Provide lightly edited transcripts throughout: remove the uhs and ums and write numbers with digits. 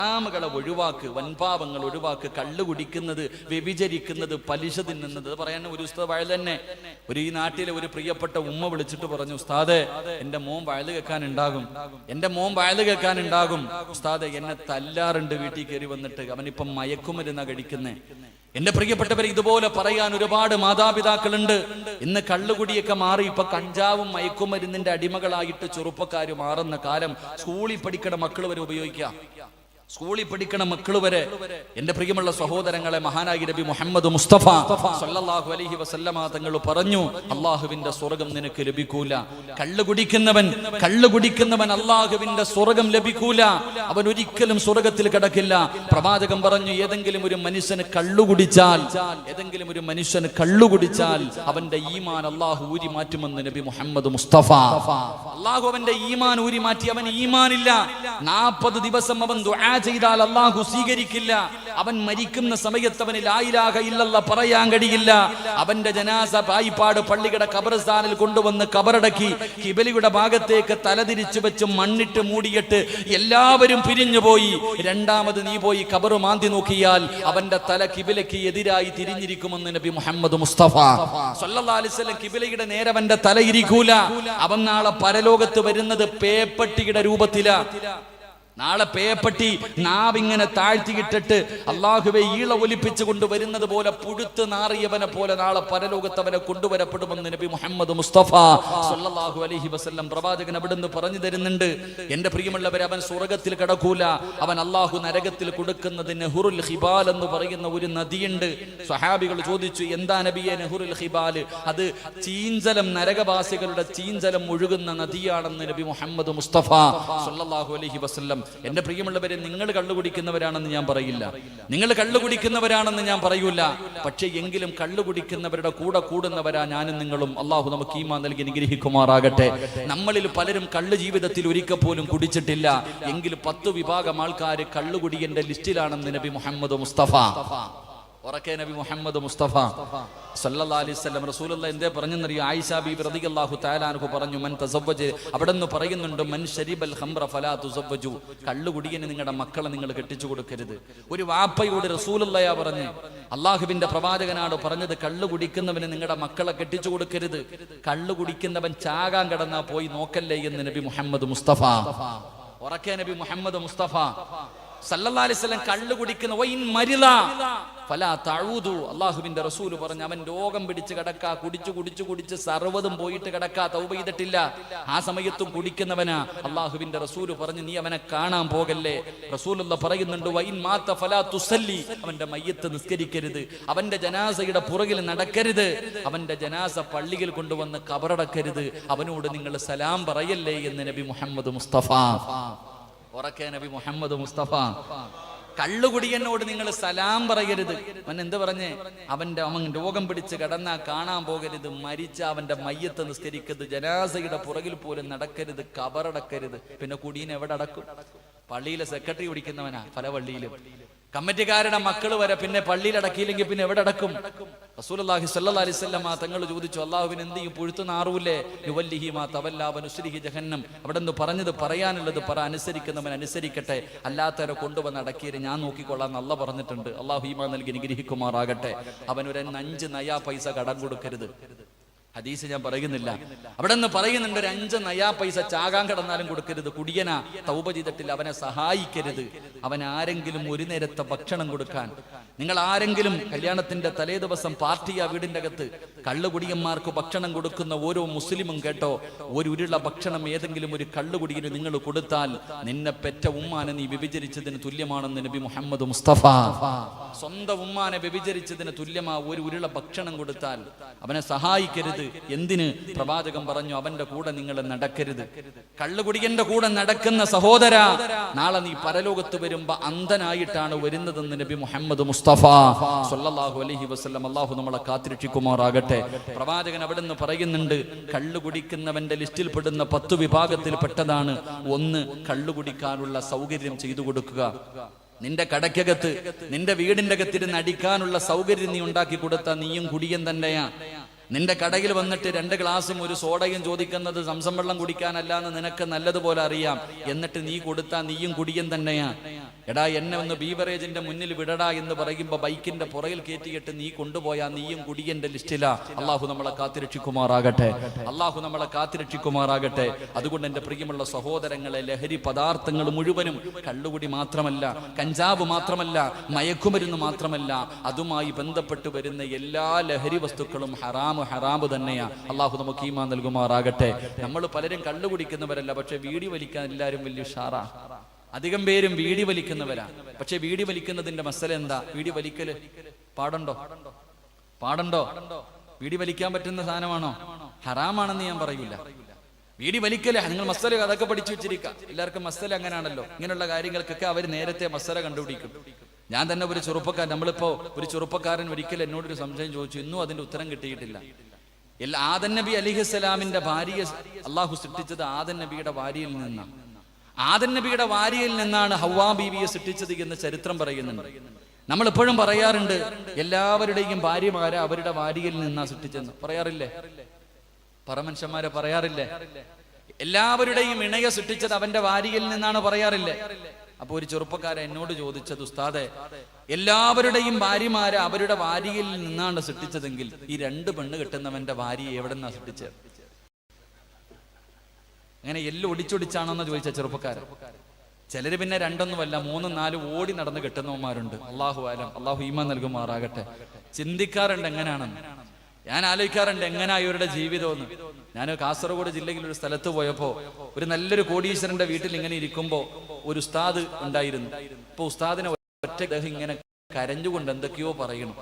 ഹറാമുകളെ ഒഴിവാക്ക്, വൻപാപങ്ങൾ ഒഴിവാക്ക്. കള്ളു കുടിക്കുന്നത്, വ്യഭിചരിക്കുന്നത്, പലിശ തിന്നുന്നത്. പറയാൻ ഒരു ഉസ്താദ് വയൽ തന്നെ ഈ നാട്ടിലെ ഒരു പ്രിയപ്പെട്ട ഉമ്മ വിളിച്ചിട്ട് പറഞ്ഞു, ഉസ്താദെ എന്റെ മോൻ വയല് കേൾക്കാനുണ്ടാകും ഉസ്താദെ, എന്നെ തല്ലാറുണ്ട് വീട്ടിൽ കയറി വന്നിട്ട്, അവനിപ്പം മയക്കുമരുന്നാ കഴിക്കുന്നേ. എന്റെ പ്രിയപ്പെട്ടവരെ, ഇതുപോലെ പറയാൻ ഒരുപാട് മാതാപിതാക്കളുണ്ട്. ഇന്ന് കള്ളുകുടിയൊക്കെ മാറി ഇപ്പൊ കഞ്ചാവും മയക്കുമരുന്നിന്റെ അടിമകളായിട്ട് ചെറുപ്പക്കാര് മാറുന്ന കാലം. സ്കൂളിൽ പഠിക്കണ മക്കൾ വരെ ഉപയോഗിക്കാം, സ്കൂളിൽ പഠിക്കണ മക്കൾ വരെ. എന്റെ പ്രിയമുള്ള സഹോദരങ്ങളെ, മഹാനായി നബി മുഹമ്മദ് മുസ്തഫ സല്ലല്ലാഹു അലൈഹി വസല്ലമ തങ്ങൾ പറഞ്ഞു, അള്ളാഹുവിന്റെ സ്വർഗം നിനക്ക് ലഭിക്കൂല. കള്ളു കുടിക്കുന്നവൻ അള്ളാഹുവിന്റെ സ്വർഗം ലഭിക്കൂല. അവൻ ഒരിക്കലും സ്വർഗത്തിൽ കിടക്കില്ല. പ്രവാചകൻ പറഞ്ഞു, ഏതെങ്കിലും ഒരു മനുഷ്യന് കള്ളു കുടിച്ചാൽ അവന്റെ ഈമാൻ അള്ളാഹു ഊരി മാറ്റുമെന്ന് നബി മുഹമ്മദ് മുസ്തഫ. അള്ളാഹു അവന്റെ ഈമാൻ ഊരി മാറ്റി. അവൻ ഈമാനില്ല. 40 ദിവസം അവൻ ദുആ ചെയ്താൽ അല്ലാഹു സ്വീകരിക്കില്ല. അവൻ മരിക്കുന്ന സമയത്ത് അവന് ലാ ഇലാഹ ഇല്ലല്ലാഹ് പറയാൻ കഴിയില്ല. അവന്റെ ജനാസ പായിപ്പാട് പള്ളിയുടെ ഖബർസ്ഥാനിൽ കൊണ്ടുവന്ന് കബറടക്കി കിബിലയുടെ ഭാഗത്തേക്ക് തലതിരിച്ചു വെച്ച് മണ്ണിട്ട് മൂടിയിട്ട് എല്ലാവരും പിരിഞ്ഞുപോയി. രണ്ടാമത് നീ പോയി ഖബർ മാന്തി നോക്കിയാൽ അവന്റെ തല കിബിലയ്ക്ക് എതിരായി തിരിഞ്ഞിരിക്കുമെന്ന് നബി മുഹമ്മദ് മുസ്തഫ സല്ലല്ലാഹു അലൈഹി വസല്ലം. കിബിലയുടെ നേരെ അവന്റെ തല ഇരിക്കൂല. അവൻ നാളെ പരലോകത്ത് വരുന്നത് പേപ്പട്ടിയുടെ രൂപത്തിലാ. നാളെ പേപ്പട്ടി നാവിങ്ങനെ താഴ്ത്തിയിട്ടിട്ട് അള്ളാഹുവെ ഈള ഒലിപ്പിച്ചു കൊണ്ടുവരുന്നത് പോലെ, പുഴുത്ത് നാറിയവനെ പോലെ നാളെ പരലോകത്തവനെ കൊണ്ടുവരപ്പെടുമെന്ന് നബി മുഹമ്മദ് മുസ്തഫ സല്ലല്ലാഹു അലൈഹി വസല്ലം പ്രവാചകൻ അവിടുന്ന് പറഞ്ഞു തരുന്നുണ്ട്. എന്റെ പ്രിയമുള്ളവർ, അവൻ സ്വർഗത്തിൽ കിടക്കൂല. അവൻ അള്ളാഹു നരകത്തിൽ കൊടുക്കുന്നത് നെഹ്റുൽ ഹിബാൽ എന്ന് പറയുന്ന ഒരു നദിയുണ്ട്. സ്വഹാബികൾ ചോദിച്ചു, എന്താ നബിയെ നെഹ്റുൽ ഹിബാൽ? അത് ചീഞ്ചലം, നരകവാസികളുടെ ചീഞ്ചലം ഒഴുകുന്ന നദിയാണെന്ന് നബി മുഹമ്മദ് മുസ്തഫ സല്ലല്ലാഹു അലൈഹി വസല്ലം. എന്റെ പ്രിയമുള്ളവരെ, നിങ്ങൾ കള്ളുകുടിക്കുന്നവരാണെന്ന് ഞാൻ പറയില്ല, പക്ഷേ എങ്കിലും കള്ളുകുടിക്കുന്നവരുടെ കൂടെ കൂടുന്നവരാ ഞാനും നിങ്ങളും. അള്ളാഹു നമുക്ക് ഈമാൻ നൽകി അനുഗ്രഹിക്കുമാറാകട്ടെ. നമ്മളിൽ പലരും കള്ളു ജീവിതത്തിൽ ഒരിക്കൽ പോലും കുടിച്ചിട്ടില്ല. എങ്കിൽ 10 വിഭാഗം ആൾക്കാർ കള്ളുകുടിയന്റെ ലിസ്റ്റിലാണെന്ന് നബി മുഹമ്മദ് മുസ്തഫ. ഉറക്കെ നബി മുഹമ്മദ് മുസ്തഫ സല്ലല്ലാഹു അലൈഹി വസല്ലം. റസൂലുള്ളാഹി എന്തേ പറഞ്ഞെന്നറിയോ? ആയിഷ ബീബി റളിയല്ലാഹു തആല അൻഹു പറഞ്ഞു, മൻ തസവ്വജ, അവിടെന്ന് പറയുന്നുണ്ട്, മൻ ശരിബൽ ഖംറ ഫലാ തുസവ്വജു, കള്ളുകുടിയന് നിങ്ങളുടെ മക്കളെ നിങ്ങൾ കെട്ടിച്ചു കൊടുക്കരുത്. ഒരു വാപ്പയോട് റസൂലുള്ളാഹി പറഞ്ഞു, അള്ളാഹുവിന്റെ പ്രവാചകനാണ് പറഞ്ഞത്, കള്ളു കുടിക്കുന്നവന് നിങ്ങളുടെ മക്കളെ കെട്ടിച്ചു കൊടുക്കരുത്. കള്ളു കുടിക്കുന്നവൻ ചാകാൻ കിടന്നാ പോയി നോക്കല്ലേ എന്ന് നബി മുഹമ്മദ് മുസ്തഫ. ഉറക്കെ നബി മുഹമ്മദ് മുസ്തഫ സല്ലല്ലാഹു അലൈഹി വസല്ലം. കള്ളു കുടിക്കുന്ന വൈൻ മരിള ഫലാ തഊദു, അല്ലാഹുവിന്റെ റസൂൽ പറഞ്ഞു, അവൻ രോഗം പിടിച്ച് കിടക്കാ, കുടിച്ച് സർവ്വതും പോയിട്ട് കിടക്കാ, തൗബ ചെയ്തിട്ടില്ല. ആ സമയത്തും കുടിക്കുന്നവനാ. അല്ലാഹുവിന്റെ റസൂൽ പറഞ്ഞു, നീ അവനെ കാണാൻ പോകല്ലേ. റസൂലുള്ള പറയുന്നുണ്ട്, വൈൻ മാത ഫലാ തുസല്ലി, അവന്റെ മയ്യത്ത് നിസ്കരിക്കരുത്, അവന്റെ ജനാസയുടെ പുറകിൽ നടക്കരുത്, അവന്റെ ജനാസ പള്ളിയിൽ കൊണ്ടുവന്ന് കബറടക്കരുത്, അവനോട് നിങ്ങൾ സലാം പറയല്ലേ എന്ന് നബി മുഹമ്മദ് മുസ്തഫ. ഉറക്കെ നബി മുഹമ്മദ് മുസ്തഫ. കള്ളുകുടിയനോട് നിങ്ങൾ സലാം പറയരുത്. അവൻ എന്ത് പറഞ്ഞേ? അവൻ രോഗം പിടിച്ച് കിടന്നാ കാണാൻ പോകരുത്, മരിച്ച അവന്റെ മയ്യത്ത് നിസ്കരിക്കരുത്, ജനാസയുടെ പുറകിൽ പോലും നടക്കരുത്, കബറടക്കരുത്. പിന്നെ കുടിയൻ എവിടെ അടക്കും? പള്ളിയിലെ സെക്രട്ടറി കുടിക്കുന്നവനാ പല പള്ളിയിലും. കമ്മിറ്റിക്കാരുടെ മക്കൾ വരെ പിന്നെ പള്ളിയിൽ അടക്കിയില്ലെങ്കിൽ പിന്നെ എവിടെ അടക്കും? റസൂലുള്ളാഹി സ്വല്ലല്ലാഹു അലൈഹി വസല്ലം തങ്ങൾ ചോദിച്ചു, അല്ലാഹുവിന് എന്ത് ചെയ്യും? പുഴുത്തു നാറൂല്ലേ? നുവല്ലിഹി മാ തവല്ലാ വനുസ്ലിഹി ജഹന്നം. അവിടെ നിന്ന് പറഞ്ഞത് പറയാനുള്ളത് പറ, അനുസരിക്കുന്നവൻ അനുസരിക്കട്ടെ, അല്ലാത്തവരെ കൊണ്ടുവന്ന് അടക്കിയത് ഞാൻ നോക്കിക്കൊള്ളാം അല്ലാഹ് പറഞ്ഞിട്ടുണ്ട്. അല്ലാഹു ഈമാൻ നൽകി അനുഗ്രഹിക്കുമാറാകട്ടെ. അവൻ ഒരു 5 നയാ പൈസ കടം കൊടുക്കരുത്. ഹദീസ് ഞാൻ പറയുന്നില്ല, അവിടെ നിന്ന് പറയുന്നുണ്ട്, ഒരു 5 നയാ പൈസ ചാകാൻ കിടന്നാലും കൊടുക്കരുത്. കുടിയനാ, തൗബ ചെയ്തിട്ടില്ല, അവനെ സഹായിക്കരുത്. അവൻ ആരെങ്കിലും ഒരു നേരത്തെ ഭക്ഷണം കൊടുക്കാൻ, നിങ്ങൾ ആരെങ്കിലും കല്യാണത്തിന്റെ തലേ ദിവസം പാർട്ടിയാ വീടിന്റെ അകത്ത് കള്ളുകുടിയന്മാർക്ക് ഭക്ഷണം കൊടുക്കുന്ന ഓരോ മുസ്ലിമും കേട്ടോ, ഒരു ഉരുള ഭക്ഷണം ഏതെങ്കിലും ഒരു കള്ളുകുടിയന് നിങ്ങൾ കൊടുത്താൽ നിന്നെ പെറ്റ ഉമ്മാനെ നീ വ്യഭിചരിച്ചതിന് തുല്യമാണെന്ന് നബി മുഹമ്മദ് മുസ്തഫ. സ്വന്തം ഉമ്മാനെ വ്യഭിചരിച്ചതിന് തുല്യമാ ഒരു ഉരുള ഭക്ഷണം കൊടുത്താൽ. അവനെ സഹായിക്കരുത്. എന്തിന്? പ്രവാചകൻ പറഞ്ഞു, അവന്റെ കൂടെ നിങ്ങൾ നടക്കരുത്. കള്ളുകുടിയന്റെ കൂടെ നടക്കുന്ന സഹോദര, നാളെ നീ പരലോകത്ത് വരുമ്പോ അന്ധനായിട്ടാണ് വരുന്നതെന്ന് നബി മുഹമ്മദ് മുസ്തഫ സല്ലല്ലാഹു അലൈഹി വസല്ലം. അല്ലാഹു നമ്മളെ കാത്തിരക്ഷിക്കുമാറാകട്ടെ. പ്രവാചകൻ അവിടെ നിന്ന് പറയുന്നുണ്ട്, കള്ളുകുടിക്കുന്നവന്റെ ലിസ്റ്റിൽ പെടുന്ന 10 വിഭാഗത്തിൽ പെട്ടതാണ്. 1, കള്ളുകുടിക്കാനുള്ള സൗകര്യം ചെയ്തു കൊടുക്കുക. നിന്റെ കടക്കകത്ത്, നിന്റെ വീടിന്റെ അകത്തിരുന്ന് അടിക്കാനുള്ള സൗകര്യം നീ ഉണ്ടാക്കി കൊടുത്താൽ നീയും കുടിയൻ തന്നെയാ. നിന്റെ കടയിൽ വന്നിട്ട് 2 ഗ്ലാസും ഒരു സോഡയും ചോദിക്കുന്നത് സംസം വെള്ളം കുടിക്കാനല്ല എന്ന് നിനക്ക് നല്ലതുപോലെ അറിയാം. എന്നിട്ട് നീ കൊടുത്താ നീയും കുടിയൻ തന്നെയാ. എടാ എന്നെ ഒന്ന് ബീവറേജിന്റെ മുന്നിൽ വിടടാ എന്ന് പറയുമ്പോ ബൈക്കിന്റെ പുറകിൽ കയറ്റിയിട്ട് നീ കൊണ്ടുപോയാ നീയും കുടിയന്റെ ലിസ്റ്റിലാ. അള്ളാഹു നമ്മളെ കാത്തിരക്ഷിക്കുമാറാകട്ടെ. അള്ളാഹു നമ്മളെ കാത്തിരക്ഷിക്കുമാറാകട്ടെ. അതുകൊണ്ട് എന്റെ പ്രിയമുള്ള സഹോദരങ്ങളെ, ലഹരി പദാർത്ഥങ്ങൾ മുഴുവനും കള്ളുകുടി മാത്രമല്ല, കഞ്ചാവ് മാത്രമല്ല, മയക്കുമരുന്ന് മാത്രമല്ല, അതുമായി ബന്ധപ്പെട്ട് വരുന്ന എല്ലാ ലഹരി വസ്തുക്കളും ഹറാമ് തന്നെയാ. അള്ളാഹു നമുക്ക് ഈമാൻ നൽകുമാറാകട്ടെ. നമ്മൾ പലരും കള്ളു കുടിക്കുന്നവരല്ല, പക്ഷെ വീടി വലിക്കാൻ എല്ലാവരും വലിയ ഉഷാറാ. അധികം പേരും വീടി വലിക്കുന്നവരാ. പക്ഷെ വീടി വലിക്കുന്നതിന്റെ മസല എന്താ? വീടി വലിക്കല് പാടണ്ടോ? വീടി വലിക്കാൻ പറ്റുന്ന സാധനമാണോ? ഹറാമാണെന്ന് ഞാൻ പറയൂല. വീടി വലിക്കല് നിങ്ങൾ മസല അതൊക്കെ പഠിച്ചു വെച്ചിരിക്കുക. എല്ലാവർക്കും മസല അങ്ങനെയാണല്ലോ. ഇങ്ങനെയുള്ള കാര്യങ്ങൾക്കൊക്കെ അവർ നേരത്തെ മസല കണ്ടുപിടിക്കും. ഞാൻ തന്നെ ഒരു നമ്മളിപ്പോ ഒരു ചെറുപ്പക്കാരൻ ഒരിക്കൽ എന്നോടൊരു സംശയം ചോദിച്ചു. ഇന്നും അതിന്റെ ഉത്തരം കിട്ടിയിട്ടില്ല. ആദം നബി അലിഹിസ്സലാമിന്റെ ഭാര്യയെ അള്ളാഹു സൃഷ്ടിച്ചത് ആദം നബിയുടെ ഭാര്യയിൽ നിന്നാണ്. ആദം നബിയുടെ ഭാര്യയിൽ നിന്നാണ് ഹവ്വാ ബീവിയെ സൃഷ്ടിച്ചത് എന്ന് ചരിത്രം പറയുന്നുണ്ട്. നമ്മൾ എപ്പോഴും പറയാറുണ്ട്, എല്ലാവരുടെയും ഭാര്യമാരെ അവരുടെ ഭാര്യയിൽ നിന്നാ സൃഷ്ടിച്ചെന്ന് പറയാറില്ലേ? പറമനുഷ്യന്മാരെ പറയാറില്ലേ? എല്ലാവരുടെയും ഇണയെ സൃഷ്ടിച്ചത് അവന്റെ ഭാര്യയിൽ നിന്നാണ് പറയാറില്ലേ? അപ്പൊ ഒരു ചെറുപ്പക്കാരൻ എന്നോട് ചോദിച്ചത്, ഉസ്താദെ, എല്ലാവരുടെയും ഭാര്യമാരെ അവരുടെ ഭാര്യയിൽ നിന്നാണ് സൃഷ്ടിച്ചതെങ്കിൽ ഈ 2 പെണ്ണ് കെട്ടുന്നവന്റെ ഭാര്യയെ എവിടെ നിന്നാ സൃഷ്ടിച്ചത്? അങ്ങനെ എല്ലാം ഒടിച്ചൊടിച്ചാണോന്ന് ചോദിച്ച ചെറുപ്പക്കാരൻ. ചിലര് പിന്നെ 2 3 4 ഓടി നടന്ന് കെട്ടുന്നവന്മാരുണ്ട്. അള്ളാഹു ആലം, അള്ളാഹു ഈമാൻ നൽകുമാറാകട്ടെ. ചിന്തിക്കാറുണ്ട് എങ്ങനെയാണെന്ന്. ഞാൻ ആലോചിക്കാറുണ്ട് എങ്ങനെയാ ഇവരുടെ ജീവിതമെന്ന്. ഞാൻ കാസർഗോഡ് ജില്ലയിൽ ഒരു സ്ഥലത്ത് പോയപ്പോ ഒരു നല്ലൊരു കോടീശ്വരന്റെ വീട്ടിൽ ഇങ്ങനെ ഇരിക്കുമ്പോ ഒരു ഉസ്താദ് ഉണ്ടായിരുന്നു. ഇപ്പൊ ഉസ്താദിനെ ഒറ്റ ഇങ്ങനെ കരഞ്ഞുകൊണ്ട് എന്തൊക്കെയോ പറയണം.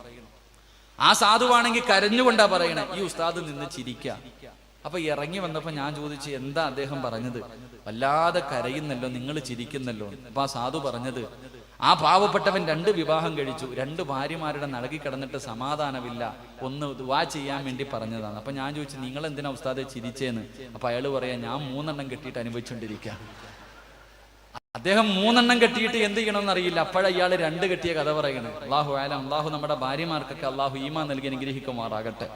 ആ സാധുവാണെങ്കിൽ കരഞ്ഞുകൊണ്ടാ പറയണേ. ഈ ഉസ്താദ് നിന്ന് ചിരിക്കുക. അപ്പൊ ഇറങ്ങി വന്നപ്പോ ഞാൻ ചോദിച്ചു, എന്താ അദ്ദേഹം പറഞ്ഞത്? വല്ലാതെ കരയുന്നല്ലോ, നിങ്ങൾ ചിരിക്കുന്നല്ലോ. അപ്പൊ ആ സാധു പറഞ്ഞത്, ആ പാവപ്പെട്ടവൻ 2 വിവാഹം കഴിച്ചു, 2 ഭാര്യമാരുടെ നടുക്കി കിടന്നിട്ട് സമാധാനമില്ല, ഒന്ന് ദുആ ചെയ്യാൻ വേണ്ടി പറഞ്ഞതാണ്. അപ്പൊ ഞാൻ ചോദിച്ചു, നിങ്ങൾ എന്തിനാ ഉസ്താദെ ചിരിച്ചേന്ന്? അപ്പൊ അയാള് പറയാ, ഞാൻ 3 എണ്ണം കെട്ടിയിട്ട് അനുഭവിച്ചുകൊണ്ടിരിക്കുക. അദ്ദേഹം 3 എണ്ണം കെട്ടിയിട്ട് എന്ത് ചെയ്യണമെന്ന് അറിയില്ല. അപ്പോഴാ ഇയാൾ 2 കെട്ടിയ കഥ പറയണേ. അള്ളാഹു ആലം, അള്ളാഹു നമ്മുടെ ഭാര്യമാർക്കൊക്കെ അള്ളാഹു ഈമാൻ നൽകി അനുഗ്രഹിക്കുമാറാകട്ടെ.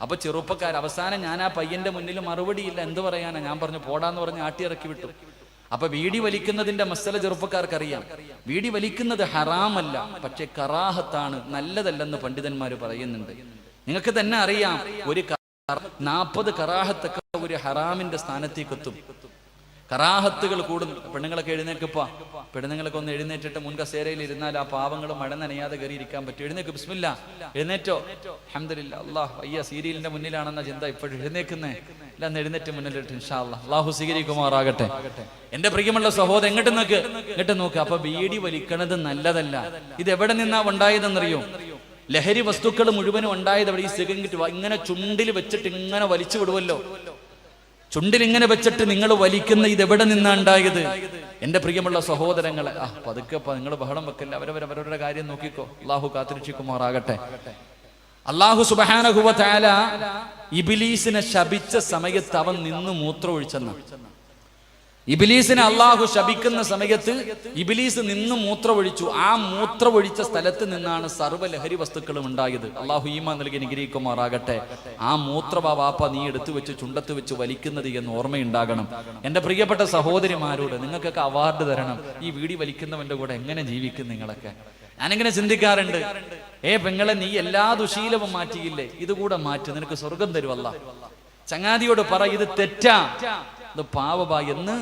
അപ്പൊ ചെറുപ്പക്കാർ അവസാനം ഞാൻ ആ പയ്യന്റെ മുന്നിൽ മറുപടിയില്ല, എന്ത് പറയാനാ? ഞാൻ പറഞ്ഞു പോടാന്ന് പറഞ്ഞ് ആട്ടിയിറക്കി വിട്ടു. അപ്പൊ വീടി വലിക്കുന്നതിന്റെ മസല ചെറുപ്പക്കാർക്കറിയാം. വീടി വലിക്കുന്നത് ഹറാമല്ല, പക്ഷെ കറാഹത്താണ്, നല്ലതല്ലെന്ന് പണ്ഡിതന്മാര് പറയുന്നുണ്ട്. നിങ്ങൾക്ക് തന്നെ അറിയാം, ഒരു 40 കറാഹത്തൊക്കെ ഒരു ഹറാമിന്റെ സ്ഥാനത്തേക്ക് എത്തും. കറാഹത്തുകൾ കൂടും. പെണ്ണുങ്ങളൊക്കെ എഴുന്നേക്കപ്പാ, പെണ്ണുങ്ങളൊക്കെ ഒന്ന് എഴുന്നേറ്റിട്ട് മുൻകസേരയിൽ ഇരുന്നാൽ ആ പാവങ്ങൾ മഴ നനയാതെ കയറി ഇരിക്കാൻ പറ്റും. എഴുന്നേക്ക്, ബിസ്മില്ലാ, എഴുന്നേറ്റോ, അൽഹംദുലില്ലാ, അല്ലാഹ് വയ്യ, സീരിയലിന്റെ മുന്നിലാണെന്ന ചിന്ത ഇപ്പോഴും എഴുന്നേക്കുന്നേ ഇല്ല, എന്ന് എഴുന്നേറ്റ് മുന്നിലിട്ട് ഇൻഷാ അല്ലാഹ്, അല്ലാഹു സ്വീകരിക്കുമാറാകട്ടെ. എന്റെ പ്രിയമുള്ള സഹോദരൻ, എങ്ങോട്ട് നോക്ക്. അപ്പൊ ബീഡി വലിക്കണത് നല്ലതല്ല. ഇത് എവിടെ നിന്നാ ഉണ്ടായതെന്നറിയോ? ലഹരി വസ്തുക്കൾ മുഴുവനും ഉണ്ടായത് അവിടെ ഈ സിഗരറ്റ് ഇങ്ങനെ ചുണ്ടിൽ വെച്ചിട്ട് ഇങ്ങനെ വലിച്ചു വിടുവല്ലോ. ചുണ്ടിൽ ഇങ്ങനെ വെച്ചിട്ട് നിങ്ങൾ വലിക്കുന്ന ഇത് എവിടെ നിന്നാ ഉണ്ടായത്? എന്റെ പ്രിയമുള്ള സഹോദരങ്ങളെ, പതുക്കെ നിങ്ങൾ ബഹളം വെക്കല്ല, അവരവരുടെ കാര്യം നോക്കിക്കോ. അള്ളാഹു കാത്തിരക്ഷിക്കുമാറാകട്ടെ. അള്ളാഹു സുബ്ഹാനഹു വ തആല ഇബ്ലീസിനെ ശപിച്ച സമയത്ത് അവൻ നിന്ന് മൂത്രം ഒഴിച്ചെന്ന. ഇബ്ലീസിനെ അള്ളാഹു ശപിക്കുന്ന സമയത്ത് ഇബ്ലീസ് നിന്ന് മൂത്രമൊഴിച്ചു. ആ മൂത്രമൊഴിച്ച സ്ഥലത്ത് നിന്നാണ് സർവ്വ ലഹരി വസ്തുക്കളും ഉണ്ടായത്. അള്ളാഹു ഈമാൻ നൽകി അനുഗ്രഹിക്കുമാറാകട്ടെ. ആ മൂത്രവാപ്പ നീ എടുത്തു വെച്ച് ചുണ്ടത്ത് വെച്ച് വലിക്കുന്നത് എന്ന് ഓർമ്മയുണ്ടാകണം. എന്റെ പ്രിയപ്പെട്ട സഹോദരിമാരോട് നിങ്ങൾക്കൊക്കെ അവാർഡ് തരണം. ഈ വീടി വലിക്കുന്നവന്റെ കൂടെ എങ്ങനെ ജീവിക്കും നിങ്ങളൊക്കെ? ഞാനിങ്ങനെ ചിന്തിക്കാറുണ്ട്, പെങ്ങളെ, നീ എല്ലാ ദുശീലവും മാറ്റിയില്ലേ, ഇതുകൂടെ മാറ്റി, നിനക്ക് സ്വർഗം തരും അല്ലാഹ്. ചങ്ങാതിയോട് പറ, ഇത് തെറ്റാ, ഇത് പാവബാ എന്ന്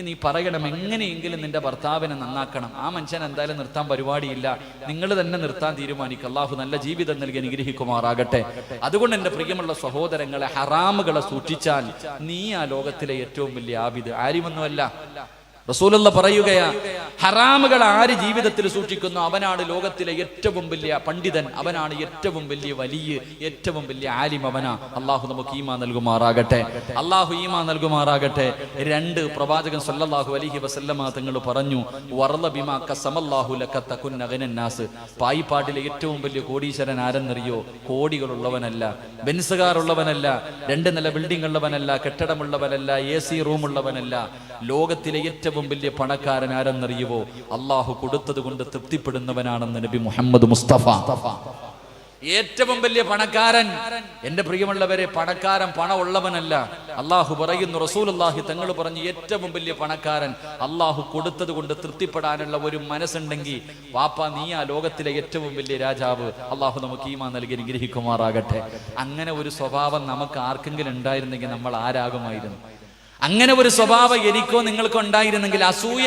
നീ പറയണം. എങ്ങനെയെങ്കിലും നിന്റെ ഭർത്താവിനെ നന്നാക്കണം. ആ മനുഷ്യൻ എന്തായാലും നിർത്താൻ പരിപാടിയില്ല, നിങ്ങൾ തന്നെ നിർത്താൻ തീരുമാനിക്കുക. അള്ളാഹു നല്ല ജീവിതം നൽകി അനുഗ്രഹിക്കുമാറാകട്ടെ. അതുകൊണ്ട് എന്റെ പ്രിയമുള്ള സഹോദരങ്ങളെ, ഹറാമുകളെ സൂക്ഷിച്ചാൽ നീ ആ ലോകത്തിലെ ഏറ്റവും വലിയ ആബിദ്, ആരുമൊന്നുമല്ല. റസൂലുള്ള പറയുകയാ, ഹറാമുകൾ ആര് ജീവിതത്തിൽ സൂക്ഷിക്കുന്നു അവനാണ് ലോകത്തിലെ ഏറ്റവും വലിയ പണ്ഡിതൻ, അവനാണ് ഏറ്റവും വലിയ ഏറ്റവും വലിയ ആലിം, അവനാ. അള്ളാഹു നമുക്ക് ഈമാൻ നൽകുമാറാകട്ടെ. അള്ളാഹു ഈമാൻ നൽകുമാറാകട്ടെ. 2 പ്രവാചകൻ സല്ലല്ലാഹു അലൈഹി വസല്ലമ തങ്ങൾ പറഞ്ഞു, വറള ബിമാ ഖസമല്ലാഹു ലക തകുൻ അഗ്നന്നാസ്. പായിപ്പാട്ടിലെ ഏറ്റവും വലിയ കോടീശ്വരൻ ആരെന്നറിയോ? കോടികളുള്ളവനല്ല, ബെൻസുകാറുള്ളവനല്ല, 2 നില ബിൽഡിംഗ് ഉള്ളവനല്ല, കെട്ടിടമുള്ളവനല്ല, AC റൂം ഉള്ളവനല്ല. ലോകത്തിലെ ഏറ്റവും വലിയ പണക്കാരൻ ആരെന്നറിയുവോ? അള്ളാഹു കൊടുത്തത് കൊണ്ട് തൃപ്തിപ്പെടുന്നവനാണെന്ന് നബി മുഹമ്മദ് മുസ്തഫ. ഏറ്റവും വലിയ പണക്കാരൻ, എന്റെ പ്രിയമുള്ളവരെ, പണക്കാരൻ പണമുള്ളവനല്ല. അള്ളാഹു പറയുന്നു, റസൂലുള്ളാഹി തങ്ങൾ പറഞ്ഞു, ഏറ്റവും വലിയ പണക്കാരൻ അള്ളാഹു കൊടുത്തത് കൊണ്ട് തൃപ്തിപ്പെടാനുള്ള ഒരു മനസ്സുണ്ടെങ്കിൽ വാപ്പ നീ ആ ലോകത്തിലെ ഏറ്റവും വലിയ രാജാവ്. അള്ളാഹു നമുക്ക് ഈമാൻ നൽകി അനുഗ്രഹിക്കുമാറാകട്ടെ. അങ്ങനെ ഒരു സ്വഭാവം നമുക്ക് ആർക്കെങ്കിലും ഉണ്ടായിരുന്നെങ്കിൽ നമ്മൾ ആരാകുമായിരുന്നു? അങ്ങനെ ഒരു സ്വഭാവം എനിക്കോ നിങ്ങൾക്കോ ഉണ്ടായിരുന്നെങ്കിൽ, അസൂയ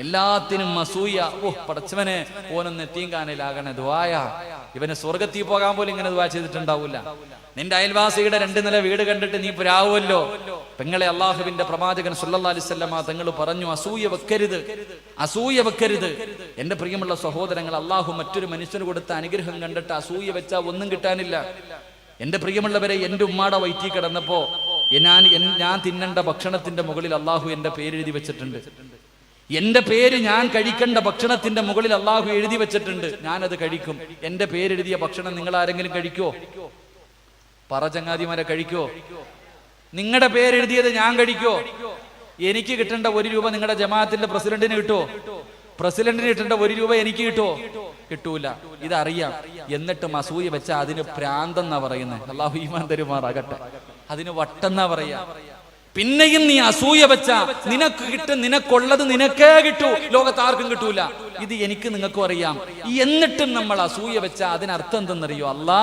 എല്ലാത്തിനും അസൂയ. പടച്ചവനെ ഓനൊന്ന് എത്തീങ്കാനിലാകണേ, ദുആയ. ഇവന് സ്വർഗത്തിൽ പോകാൻ പോലും ഇങ്ങനെ ദുആ ചെയ്തിട്ടുണ്ടാവില്ല. നിന്റെ അയൽവാസിയുടെ 2 നില വീട് കണ്ടിട്ട് നീ പുരാവുമല്ലോ. പെങ്ങളെ, അള്ളാഹുവിന്റെ പ്രവാചകൻ സല്ലല്ലാഹു അലൈഹി വസല്ലമ തങ്ങൾ പറഞ്ഞു, അസൂയ വെക്കരുത്. എന്റെ പ്രിയമുള്ള സഹോദരങ്ങൾ, അള്ളാഹു മറ്റൊരു മനുഷ്യന് കൊടുത്ത അനുഗ്രഹം കണ്ടിട്ട് അസൂയ വെച്ചാൽ ഒന്നും കിട്ടാനില്ല. എന്റെ പ്രിയമുള്ളവരെ, എന്റെ ഉമ്മാടെ വയറ്റിൽ കിടന്നപ്പോ ഞാൻ തിന്നേണ്ട ഭക്ഷണത്തിന്റെ മുകളിൽ അള്ളാഹു എന്റെ പേരെഴുതി വെച്ചിട്ടുണ്ട്. എന്റെ പേര് ഞാൻ കഴിക്കേണ്ട ഭക്ഷണത്തിന്റെ മുകളിൽ അള്ളാഹു എഴുതി വെച്ചിട്ടുണ്ട്. ഞാനത് കഴിക്കും. എന്റെ പേരെഴുതിയ ഭക്ഷണം നിങ്ങൾ ആരെങ്കിലും കഴിക്കോ? പറ ചങ്ങാതിമാരെ, കഴിക്കോ? നിങ്ങളുടെ പേരെഴുതിയത് ഞാൻ കഴിക്കോ? എനിക്ക് കിട്ടേണ്ട 1 രൂപ നിങ്ങളുടെ ജമാഅത്തിന്റെ പ്രസിഡന്റിന് കിട്ടുമോ? പ്രസിഡന്റിന് കിട്ടേണ്ട 1 രൂപ എനിക്ക് കിട്ടുമോ? കിട്ടൂല. ഇതറിയാം. എന്നിട്ടും അസൂയ വെച്ച അതിന് ഭ്രാന്തെന്നാ പറയുന്നത്. അള്ളാഹു ഈമാൻ തരുമാറാകട്ടെ. അതിന് വട്ടെന്നാ പറയാ. പിന്നെയും നീ അസൂയ വെച്ച നിനക്കുള്ളത് നിനക്കേ കിട്ടൂ, ലോകത്ത് ആർക്കും കിട്ടൂല. ഇത് എനിക്ക് നിങ്ങൾക്കും അറിയാം. എന്നിട്ടും നമ്മൾ അസൂയ വെച്ച അതിനർത്ഥം എന്തെന്നറിയോ? അല്ലാ,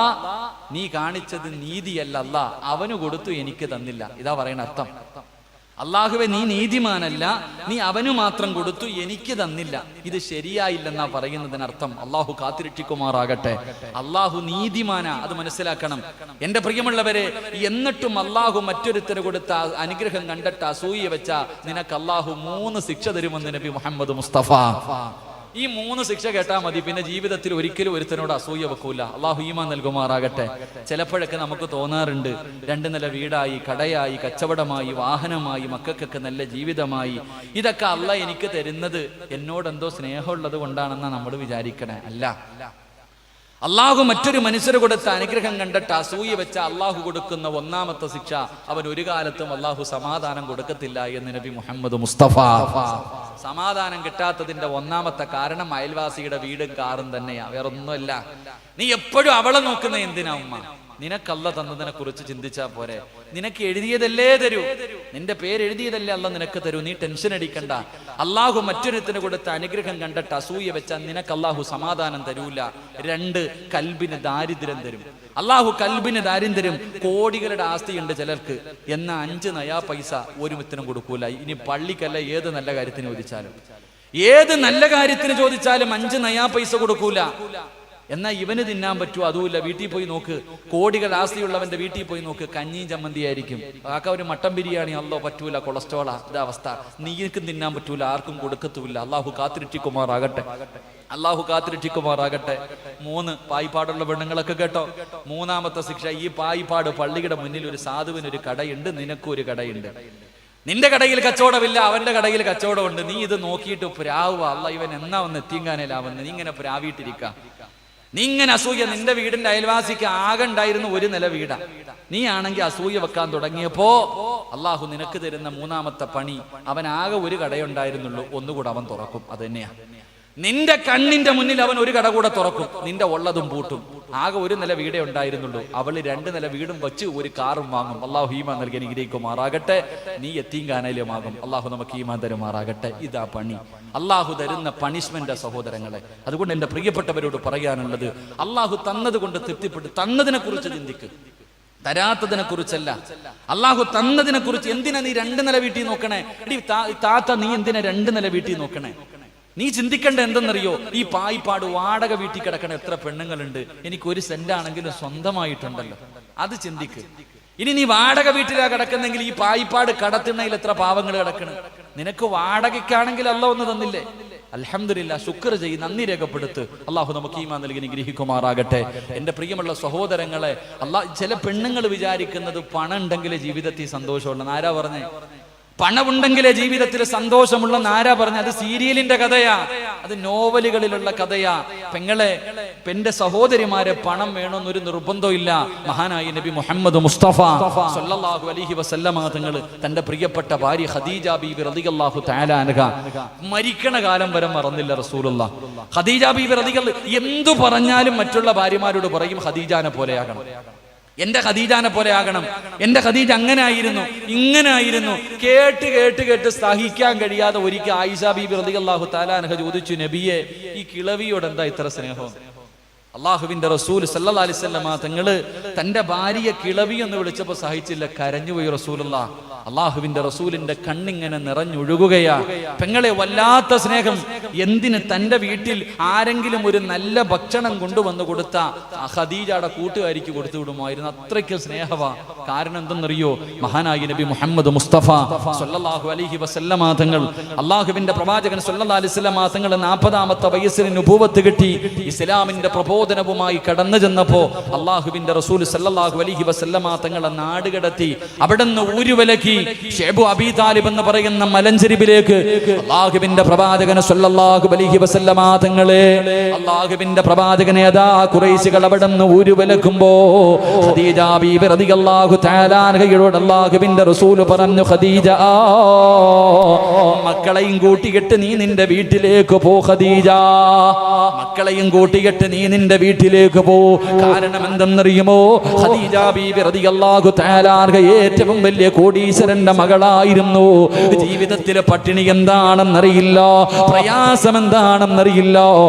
നീ കാണിച്ചത് നീതിയല്ല, അല്ലാ അവന് കൊടുത്തു എനിക്ക് തന്നില്ല. ഇതാ പറയുന്ന അർത്ഥം. അള്ളാഹുവെ, നീ നീതിമാനല്ല, നീ അവനു മാത്രം കൊടുത്തു എനിക്ക് തന്നില്ല. ഇത് ശരിയായില്ലെന്നാ പറയുന്നതിനർത്ഥം. അള്ളാഹു കാത്തിരക്ഷിക്കുമാറാകട്ടെ. അള്ളാഹു നീതിമാനാ, അത് മനസ്സിലാക്കണം എന്റെ പ്രിയമുള്ളവരെ. എന്നിട്ടും അള്ളാഹു മറ്റൊരുത്തര് കൊടുത്ത അനുഗ്രഹം കണ്ടിട്ട് അസൂയ വെച്ച നിനക്ക് അള്ളാഹു 3 ശിക്ഷ തരുമെന്ന് നബി മുഹമ്മദ് മുസ്തഫ. ഈ 3 ശിക്ഷ കേട്ടാൽ മതി, പിന്നെ ജീവിതത്തിൽ ഒരിക്കലും ഒരുത്തനോട് അസൂയ വെക്കൂല. അള്ളാഹു ഈമാൻ നൽകുമാറാകട്ടെ. ചിലപ്പോഴൊക്കെ നമുക്ക് തോന്നാറുണ്ട്, 2 നില വീടായി, കടയായി, കച്ചവടമായി, വാഹനമായി, മക്കൾക്കൊക്കെ നല്ല ജീവിതമായി, ഇതൊക്കെ അള്ളാഹ് എനിക്ക് തരുന്നത് എന്നോടെന്തോ സ്നേഹമുള്ളത് കൊണ്ടാണെന്നാ നമ്മൾ വിചാരിക്കണേ. അല്ല, അള്ളാഹു മറ്റൊരു മനുഷ്യർ കൊടുത്ത അനുഗ്രഹം കണ്ടിട്ട് അസൂയ വെച്ച അള്ളാഹു കൊടുക്കുന്ന 1ാമത്തെ ശിക്ഷ, അവൻ ഒരു കാലത്തും അള്ളാഹു സമാധാനം കൊടുക്കത്തില്ല എന്ന് നബി മുഹമ്മദ് മുസ്തഫ. സമാധാനം കിട്ടാത്തതിന്റെ 1ാമത്തെ കാരണം അയൽവാസിയുടെ വീടും കാറും തന്നെയാ, വേറൊന്നുമല്ല. നീ എപ്പോഴും അവളെ നോക്കുന്ന എന്തിനാ ഉമ്മ? നിനക്കല്ല തന്നതിനെ കുറിച്ച് ചിന്തിച്ചാ പോരെ? നിനക്ക് എഴുതിയതല്ലേ തരൂ, നിന്റെ പേര് എഴുതിയതല്ലേ അല്ല നിനക്ക് തരൂ. നീ ടെൻഷൻ അടിക്കണ്ട. അള്ളാഹു മറ്റൊരുത്തിന് കൊടുത്ത അനുഗ്രഹം കണ്ടിട്ട് അസൂയ വെച്ചാൽ നിനക്ക് അള്ളാഹു സമാധാനം തരൂല. 2, കൽബിന് ദാരിദ്ര്യം തരും. അള്ളാഹു കൽബിന് ദാരിദ്ര്യം. കോടികളുടെ ആസ്തിയുണ്ട് ചിലർക്ക്, എന്നാ 5 നയാ പൈസ ഒരുമിത്തിനും കൊടുക്കൂല. ഇനി പള്ളിക്കല്ല, ഏത് നല്ല കാര്യത്തിന് ചോദിച്ചാലും 5 നയാ പൈസ കൊടുക്കൂല. എന്നാ ഇവന് തിന്നാൻ പറ്റുമോ? അതുമില്ല. വീട്ടിൽ പോയി നോക്ക്, കോടികൾ ആസ്തിയുള്ളവന്റെ വീട്ടിൽ പോയി നോക്ക്, കഞ്ഞിയും ചമ്മന്തി ആയിരിക്കും. ആക്ക ഒരു മട്ടൻ ബിരിയാണി അല്ലോ പറ്റൂല, കൊളസ്ട്രോളാ. ഇതവസ്ഥ. നീക്കും തിന്നാൻ പറ്റൂല, ആർക്കും കൊടുക്കത്തുമില്ല. അള്ളാഹു കാത്തിരക്ഷിക്കുമാറാകട്ടെ. 3 പായിപ്പാടുള്ള പെണ്ണുങ്ങളൊക്കെ കേട്ടോ, 3ാമത്തെ ശിക്ഷ. ഈ പായിപ്പാട് പള്ളിയുടെ മുന്നിൽ ഒരു സാധുവിന് ഒരു കടയുണ്ട്, നിനക്കും ഒരു കടയുണ്ട്. നിന്റെ കടയിൽ കച്ചവടമില്ല, അവന്റെ കടയിൽ കച്ചവടമുണ്ട്. നീ ഇത് നോക്കിയിട്ട് പ്രാവുക, അല്ല ഇവൻ എന്നാ ഒന്ന് എത്തിങ്കാനേലാവുന്നത്. നീ ഇങ്ങനെ പ്രാവിയിട്ടിരിക്ക, നീ ഇങ്ങനെ അസൂയ. നിന്റെ വീടിന്റെ അയൽവാസിക്ക് ആകെ ഉണ്ടായിരുന്നു 1 നില വീടാ. നീ ആണെങ്കിൽ അസൂയ വെക്കാൻ തുടങ്ങിയപ്പോ അള്ളാഹു നിനക്ക് തരുന്ന 3ാമത്തെ പണി, അവൻ ആകെ 1 കടയുണ്ടായിരുന്നുള്ളൂ, ഒന്നുകൂടെ അവൻ തുറക്കും. അത് തന്നെയാ. നിന്റെ കണ്ണിന്റെ മുന്നിൽ അവൻ 1 കട കൂടെ തുറക്കും, നിന്റെ ഉള്ളതും പൂട്ടും. ആകെ 1 നില വീടേ ഉണ്ടായിരുന്നുള്ളൂ, അവള് 2 നില വീടും വെച്ച് 1 കാറും വാങ്ങും. അള്ളാഹു ഈമാൻ നൽകി അനുഗ്രഹിക്കുമാറാകട്ടെ. നീ യത്തീംഖാനയിലുമാകും. അള്ളാഹു നമുക്ക് ഈമാൻ തരുമാറാകട്ടെ. ഇതാ പണി, അള്ളാഹു തരുന്ന പണിഷ്മെന്റ് സഹോദരങ്ങളെ. അതുകൊണ്ട് എന്റെ പ്രിയപ്പെട്ടവരോട് പറയാനുള്ളത്, അള്ളാഹു തന്നത് കൊണ്ട് തൃപ്തിപ്പെട്ട്, തന്നതിനെ കുറിച്ച് ചിന്തിക്ക്, തരാത്തതിനെ കുറിച്ചല്ല. അള്ളാഹു തന്നതിനെ കുറിച്ച്. എന്തിനാ നീ 2 നില വീട്ടിൽ നോക്കണേ? താത്ത, നീ എന്തിനാ 2 നില വീട്ടിൽ നോക്കണേ? നീ ചിന്തിക്കേണ്ട എന്തെന്നറിയോ? ഈ പായിപ്പാട് വാടക വീട്ടിൽ കിടക്കണ എത്ര പെണ്ണുങ്ങളുണ്ട്. എനിക്ക് 1 സെന്റ് ആണെങ്കിലും സ്വന്തമായിട്ടുണ്ടല്ലോ, അത് ചിന്തിക്ക്. ഇനി നീ വാടക വീട്ടിലാ കിടക്കുന്നെങ്കിൽ ഈ പായിപ്പാട് കടത്തിണ്ണയിൽ എത്ര പാവങ്ങൾ കിടക്കണ്. നിനക്ക് വാടകയ്ക്കാണെങ്കിൽ അല്ലാഹു ഒന്ന് തന്നില്ലേ? അൽഹംദുലില്ലാ, ശുക്ർ ചെയ്യ്, നന്ദി രേഖപ്പെടുത്ത്. അള്ളാഹു നമുക്ക് ഈമാൻ നൽകി അനുഗ്രഹിക്കുമാറാകട്ടെ. എന്റെ പ്രിയമുള്ള സഹോദരങ്ങളെ, ചില പെണ്ണുങ്ങൾ വിചാരിക്കുന്നത് പണം ഉണ്ടെങ്കിലേ ജീവിതത്തിൽ സന്തോഷമുള്ളൂ. ആരാ പറഞ്ഞേ? പണമുണ്ടെങ്കിലേ ജീവിതത്തിൽ സന്തോഷമുള്ള ആരാ പറഞ്ഞ? അത് സീരിയലിന്റെ കഥയാ, അത് നോവലുകളിലുള്ള കഥയാ. പെങ്ങളെ, എന്റെ സഹോദരിമാരെ, പണം വേണമെന്നൊരു നിർബന്ധമില്ല. മഹാനായ നബി മുഹമ്മദ് മുസ്തഫ സല്ലല്ലാഹു അലൈഹി വസല്ലമ തങ്ങൾ തന്റെ പ്രിയപ്പെട്ട ഭാര്യ ഖദീജ ബീബി റളിയല്ലാഹു തആല അൻഹ മരിക്കണ കാലം വരെ മറന്നില്ല റസൂലുള്ളാഹ്. ഖദീജ ബീബി റളിയല്ലാഹു എന്തു പറഞ്ഞാലും മറ്റുള്ള ഭാര്യമാരോട് പറയും ഖദീജാനെ പോലെയാകണം, എന്റെ ഖദീജാനെ പോലെ ആകണം, എന്റെ ഖദീജ അങ്ങനെ ആയിരുന്നു, ഇങ്ങനെ ആയിരുന്നു. കേട്ട് കേട്ട് കേട്ട് സഹിക്കാൻ കഴിയാതെ ഒരിക്കൽ ആയിഷ ബീബി റളിയല്ലാഹു തആല അൻഹ ചോദിച്ചു, നബിയെ, ഈ കിളവിയോട് എന്താ ഇത്ര സ്നേഹം? അള്ളാഹുവിന്റെ റസൂൽ സല്ലല്ലാഹു അലൈഹി വസല്ലമ തങ്ങള് തന്റെ ഭാര്യയെ കിളവി എന്ന് വിളിച്ചപ്പോ സഹിച്ചില്ല, കരഞ്ഞുപോയി റസൂലുള്ളാഹ്. അള്ളാഹുവിന്റെ റസൂലിന്റെ കണ്ണിങ്ങനെ നിറഞ്ഞൊഴുകുകയാ. പെങ്ങളെ, വല്ലാത്ത സ്നേഹം. എന്തിന്? തന്റെ വീട്ടിൽ ആരെങ്കിലും ഒരു നല്ല ഭക്ഷണം കൊണ്ടുവന്ന് കൊടുത്ത ഖദീജയുടെ കൂട്ടുകാരിക്ക് കൊടുത്തു വിടുമായിരുന്നു. അത്രയ്ക്ക് സ്നേഹവാ. കാരണം എന്തെന്നറിയോ? മഹാനായ നബി മുഹമ്മദ് മുസ്തഫ സല്ലല്ലാഹു അലൈഹി വസല്ലമ തങ്ങൾ, അള്ളാഹുവിന്റെ പ്രവാചകൻ സല്ലല്ലാഹു അലൈഹി വസല്ലമ തങ്ങൾ 40-ാമത്തെ വയസ്സിൽ നുബുവത്ത് കിട്ടി ഇസ്ലാമിന്റെ പ്രബോധനവുമായി കടന്നു ചെന്നപ്പോ അള്ളാഹുവിന്റെ റസൂൽ സല്ലല്ലാഹു അലൈഹി വസല്ലമ തങ്ങളെ നാട് കടത്തി അവിടുന്ന് ഊരുവലക്കി ഷൈബു അബീ താലിബ് എന്ന് പറയുന്ന മലഞ്ചെരിവിലേക്ക് അള്ളാഹുവിന്റെ പ്രവാചകൻ സല്ലല്ലാഹു അലൈഹി വസല്ലമ തങ്ങളെ, അള്ളാഹുവിന്റെ പ്രവാചകനെ അതാ ഖുറൈശികൾ അവിടുന്ന് ഊരുവലക്കുമ്പോ ഖദീജ ബീബി റളിയല്ലാഹു തആല അൻഹയോട് അള്ളാഹുവിന്റെ റസൂൽ പറഞ്ഞു, ഖദീജ, മക്കളെയും കൂട്ടിയിട്ട് നീ നിന്റെ വീട്ടിലേക്ക് പോ. ഖദീജ, മക്കളെയും കൂട്ടിയിട്ട് നീ നിന്റെ വീട്ടിലേക്ക് പോ. കാരണം എന്തെന്നറിയുമോ? ഖദീജ ബീബി റളിയല്ലാഹു തആല അൻഹ ഏറ്റവും വലിയ കോടീശ്വരന്റെ മകളായിരുന്നു. ജീവിതത്തിലെ പട്ടിണി എന്താണെന്നറിയില്ല, പ്രയാസം എന്താണെന്നറിയില്ല,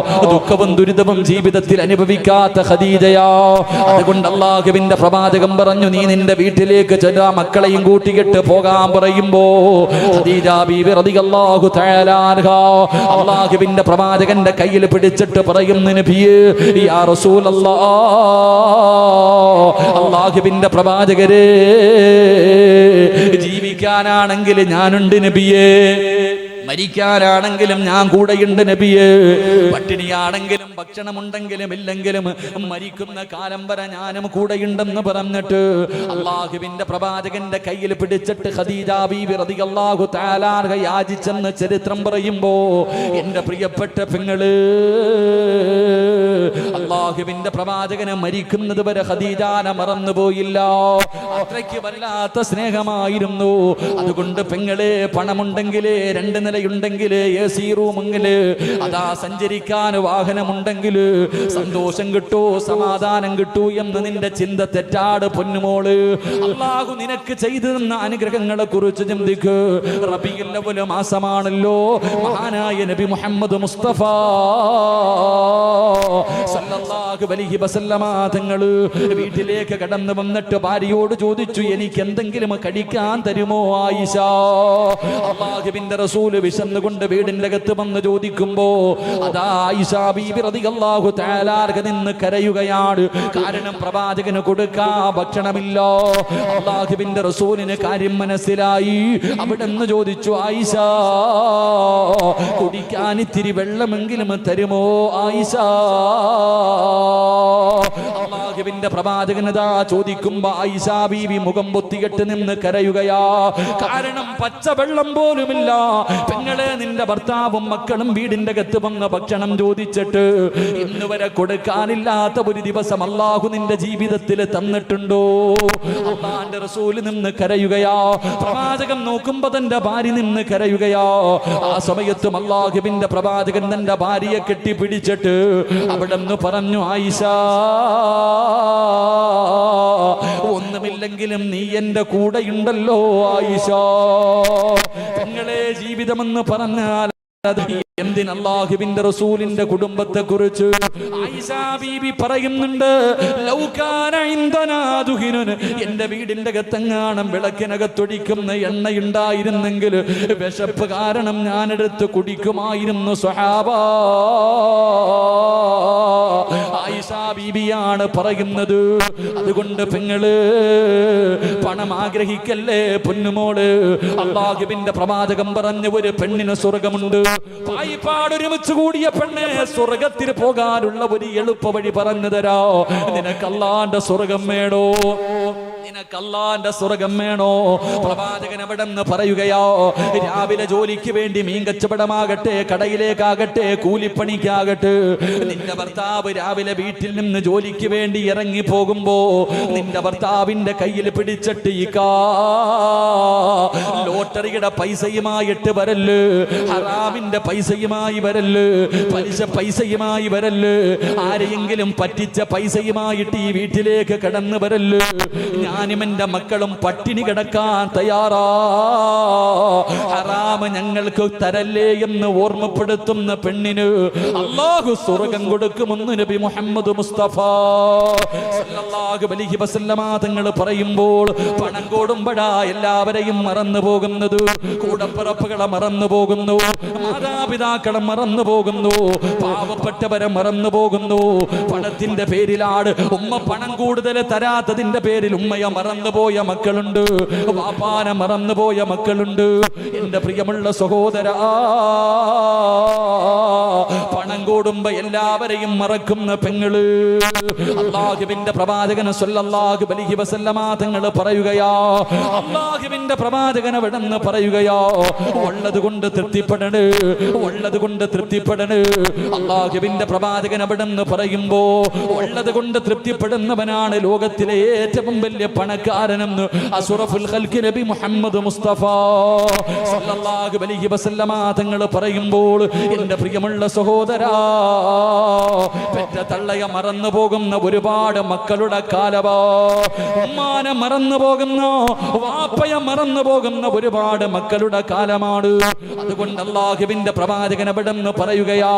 ദുഃഖവും ദുരിതവും ജീവിതത്തിൽ അനുഭവിക്കാത്ത ഖദീജയാ. അതുകൊണ്ട് അള്ളാഹുവിന്റെ പ്രവാചകൻ പറഞ്ഞു, നീ നിന്റെ വീട്ടിലേക്ക് ചെല്ലാ, മക്കളെയും കൂട്ടിയിട്ട് പോകാൻ പറയുമ്പോ ഖദീജ ബീബി റളിയല്ലാഹു തആല അൻഹ അള്ളാഹുവിന്റെ പ്രവാചകന്റെ കയ്യിൽ പിടിച്ചിട്ട് പറയുന്നു, നബിയേ, യാ റസൂലല്ലാഹ്, അള്ളാഹുവിന്റെ പ്രവാചകരെ, ജീവിക്കാനാണെങ്കിൽ ഞാനുണ്ട് നബിയേ, മരിക്കാനാണെങ്കിലും ഞാൻ കൂടെയുണ്ട് നബിയേ, പട്ടിണിയാണെങ്കിലും ഭക്ഷണമുണ്ടെങ്കിലും ഇല്ലെങ്കിലും മരിക്കുന്ന കാലം വരെ ഞാനും കൂടെയുണ്ടെന്ന് പറഞ്ഞിട്ട് അള്ളാഹുവിന്റെ പ്രവാചകന്റെ കയ്യിൽ പിടിച്ചിട്ട് ഖദീജ ബീബി റളിയല്ലാഹു തആല അൻഹ യാചിച്ചെന്ന് ചരിത്രം പറയുമ്പോ എന്റെ പ്രിയപ്പെട്ട പെങ്ങള്, അള്ളാഹുവിന്റെ പ്രവാചകനെ മരിക്കുന്നത് വരെ ഖദീജാനെ മറന്നുപോയില്ല. അത്രയ്ക്ക് വല്ലാത്ത സ്നേഹമായിരുന്നു. അതുകൊണ്ട് പെങ്ങളെ, പണമുണ്ടെങ്കിലേ, 2 നിലയുണ്ടെങ്കില്, AC റൂമെങ്കില്, അതാ സഞ്ചരിക്കാൻ വാഹനമുണ്ടെങ്കില് സന്തോഷം കിട്ടൂ, സമാധാനം കിട്ടൂ എന്ന് നിന്റെ ചിന്ത തെറ്റാട് പൊന്നുമോള്. അള്ളാഹു നിനക്ക് ചെയ്തു തന്ന അനുഗ്രഹങ്ങളെ കുറിച്ച് ചിന്തിക്ക്. റബീഉൽ അവ്വൽ മാസമാണല്ലോ. മഹാനായ നബി മുഹമ്മദ് മുസ്തഫ സല്ലല്ലാഹു അലൈഹി വസല്ലമ തങ്ങള് വീട്ടിലേക്ക് കടന്നു വന്നിട്ട് ഭാര്യയോട് ചോദിച്ചു, എനിക്ക് എന്തെങ്കിലും കഴിക്കാൻ തരുമോ ആയിഷ? അല്ലാഹുവിന്റെ റസൂൽ വിശന്നുകൊണ്ട് വീടിന്റെ അകത്ത് വന്ന് ചോദിക്കുമ്പോ അതാ ആയിഷ ബീബി റളിയല്ലാഹു തആല അൻഹ നിന്ന് കരയുകയാണ്. കാരണം പ്രവാചകന് കൊടുക്കാൻ ഭക്ഷണമില്ല. അല്ലാഹുവിന്റെ റസൂലിന് കാര്യം മനസ്സിലായി. അവിടെന്ന് ചോദിച്ചു, ആയിഷ, കുടിക്കാൻ ഇത്തിരി വെള്ളമെങ്കിലും തരുമോ ആയിഷ? അല്ലാഹുവിന്റെ പ്രവാചകനതാ ചോദിക്കുമ്പോ ആയിഷ ബീവി മുഖം പൊത്തികെട്ട് നിന്ന് കരയുകയാ. കാരണം പച്ചവെള്ളം പോലുമില്ല. പെങ്ങളെ, നിന്റെ ഭർത്താവും മക്കളും വീടിന്റെ അകത്ത് വന്ന ഭക്ഷണം ചോദിച്ചിട്ട് ഇന്ന് വരെ കൊടുക്കാനില്ലാത്ത ഒരു ദിവസം അല്ലാഹു നിന്റെ ജീവിതത്തിൽ തന്നിട്ടുണ്ടോ? അല്ലാഹുവിന്റെ റസൂൽ നിന്ന് കരയുകയാ. പ്രവാചകൻ നോക്കുമ്പോ തന്റെ ഭാര്യ നിന്ന് കരയുകയാ. ആ സമയത്തും അല്ലാഹുവിന്റെ പ്രവാചകൻ തന്റെ ഭാര്യയെ കെട്ടിപ്പിടിച്ചിട്ട് അവിടെ നിന്ന് പറഞ്ഞു, ആയിഷ, ഒന്നുമില്ലെങ്കിലും നീ എന്റെ കൂടെയുണ്ടല്ലോ ആയിഷ. പെങ്ങളെ, ജീവിതമെന്ന് പറഞ്ഞാൽ എന്തിന്? അല്ലാഹുവിന്റെ റസൂലിന്റെ കുടുംബത്തെ കുറിച്ച് ആയിഷ ബീബി പറയുന്നുണ്ട്, ലൗകാന ഇൻദനാ ദുഹിനുൻ, എന്റെ വീടിന്റെ അകത്തെങ്ങാനും വിളക്കിനകത്തൊടിക്കുന്ന എണ്ണയുണ്ടായിരുന്നെങ്കിൽ വിശപ്പ് കാരണം ഞാനെടുത്ത് കുടിക്കുമായിരുന്നു സ്വഹാബ. ആയിഷ ബീബിയാണ് പറയുന്നത്. അതുകൊണ്ട് പെങ്ങള്, പണം ആഗ്രഹിക്കല്ലേ പൊന്നുമോള്. അല്ലാഹുവിന്റെ പ്രവാചകൻ പറഞ്ഞ ഒരു പെണ്ണിന് സ്വർഗമുണ്ട്. പാടൊരുമിച്ച് കൂടിയ പെണ്ണെ, സ്വർഗത്തിൽ പോകാനുള്ള ഒരു എളുപ്പ വഴി പറഞ്ഞു തരാ. നിനക്ക് അല്ലാഹുവിന്റെ സ്വർഗം വേണോ? നിനക്ക് അല്ലാഹുവിന്റെ സ്വർഗ്ഗം വേണോ? പ്രവാചകൻ അവിടെ നിന്ന് പറയുകയോ, രാവിലെ ജോലിക്ക് വേണ്ടി മീൻ കച്ചവടമാകട്ടെ, കടയിലേക്കാകട്ടെ, കൂലിപ്പണിക്കാകട്ടെ, നിന്റെ ഭർത്താവ് രാവിലെ വീട്ടിൽ നിന്ന് ജോലിക്ക് വേണ്ടി ഇറങ്ങി പോകുമ്പോ നിന്റെ ഭർത്താവിന്റെ കയ്യിൽ പിടിച്ചിട്ട് ലോട്ടറിയുടെ പൈസയുമായിട്ട് വരല്, ഹറാമിന്റെ പൈസയുമായി വരല്, പലിശ പൈസയുമായി വരല്, ആരെയെങ്കിലും പറ്റിച്ച പൈസയുമായിട്ട് ഈ വീട്ടിലേക്ക് കടന്നു വരല്. ഞാനും എന്റെ മക്കളും പട്ടിണി കിടക്കാൻ തയ്യാറാ, ഹറാമ് ഞങ്ങൾക്ക് തരല്ലേ എന്ന് ഓർമ്മപ്പെടുത്തുന്ന പെണ്ണിന് അല്ലാഹു സ്വർഗ്ഗം കൊടുക്കുമെന്ന് നബി മുഹമ്മദ് മുസ്തഫ സല്ലല്ലാഹു അലൈഹി വസല്ലമ തങ്ങൾ പറയുമ്പോൾ പണം കൊടുമ്പഴാ എല്ലാവരെയും മറന്നു പോകുന്നത്. കൂടപ്പിറപ്പുകളെ മറന്നു പോകുന്നു, മാതാപിതാക്കളെ മറന്നു പോകുന്നു, പാവപ്പെട്ടവരെ മറന്നു പോകുന്നു. പണത്തിന്റെ പേരിലാണ് ഉമ്മ പണം കൂടുതൽ തരാത്തതിന്റെ പേരിൽ ഉമ്മയെ മറന്നുപോയ മക്കളുണ്ട്, വാപ്പാനെ മറന്നുപോയ മക്കളുണ്ട്. എന്റെ പ്രിയമുള്ള സഹോദരാ, പണം കൂടുമ്പോ എല്ലാവരെയും മറക്കുന്ന പെങ്ങള്. അല്ലാഹുവിന്റെ പ്രവാചകൻ സ്വല്ലല്ലാഹു അലൈഹി വസല്ലമ തങ്ങൾ പറയുകയാ, അല്ലാഹുവിന്റെ പ്രവാചകൻ അവിടുന്ന് പറയുകയാ, ഉള്ളത് കൊണ്ട് തൃപ്തിപ്പെടണ്, ഉള്ളത് കൊണ്ട് തൃപ്തിപ്പെടണ്. അല്ലാഹുവിന്റെ പ്രവാചകൻ അവിടുന്ന് പറയുമ്പോ ഉള്ളത് കൊണ്ട് തൃപ്തിപ്പെടുന്നവനാണ് ലോകത്തിലെ ഏറ്റവും വലിയ പണക്കാരനെന്ന് അസ്റഫുൽ ഖൽഖ് നബി മുഹമ്മദ് മുസ്തഫ സല്ലല്ലാഹു അലൈഹി വസല്ലമ തങ്ങൾ പറയുമ്പോൾ എന്റെ പ്രിയമുള്ള സഹോദരാ, പെറ്റ തള്ളയെ മറന്നു പോകുന്ന ഒരുപാട് മക്കളുടെ കാലവാ, ഉമ്മാനെ മറന്നു പോകുന്ന, വാപ്പയെ മറന്നു പോകുന്ന ഒരുപാട് മക്കളുടെ കാലമാണ്. അതുകൊണ്ട് അല്ലാഹുവിന്റെ പ്രവാചകൻ അവിടുന്ന് പറയുകയാ,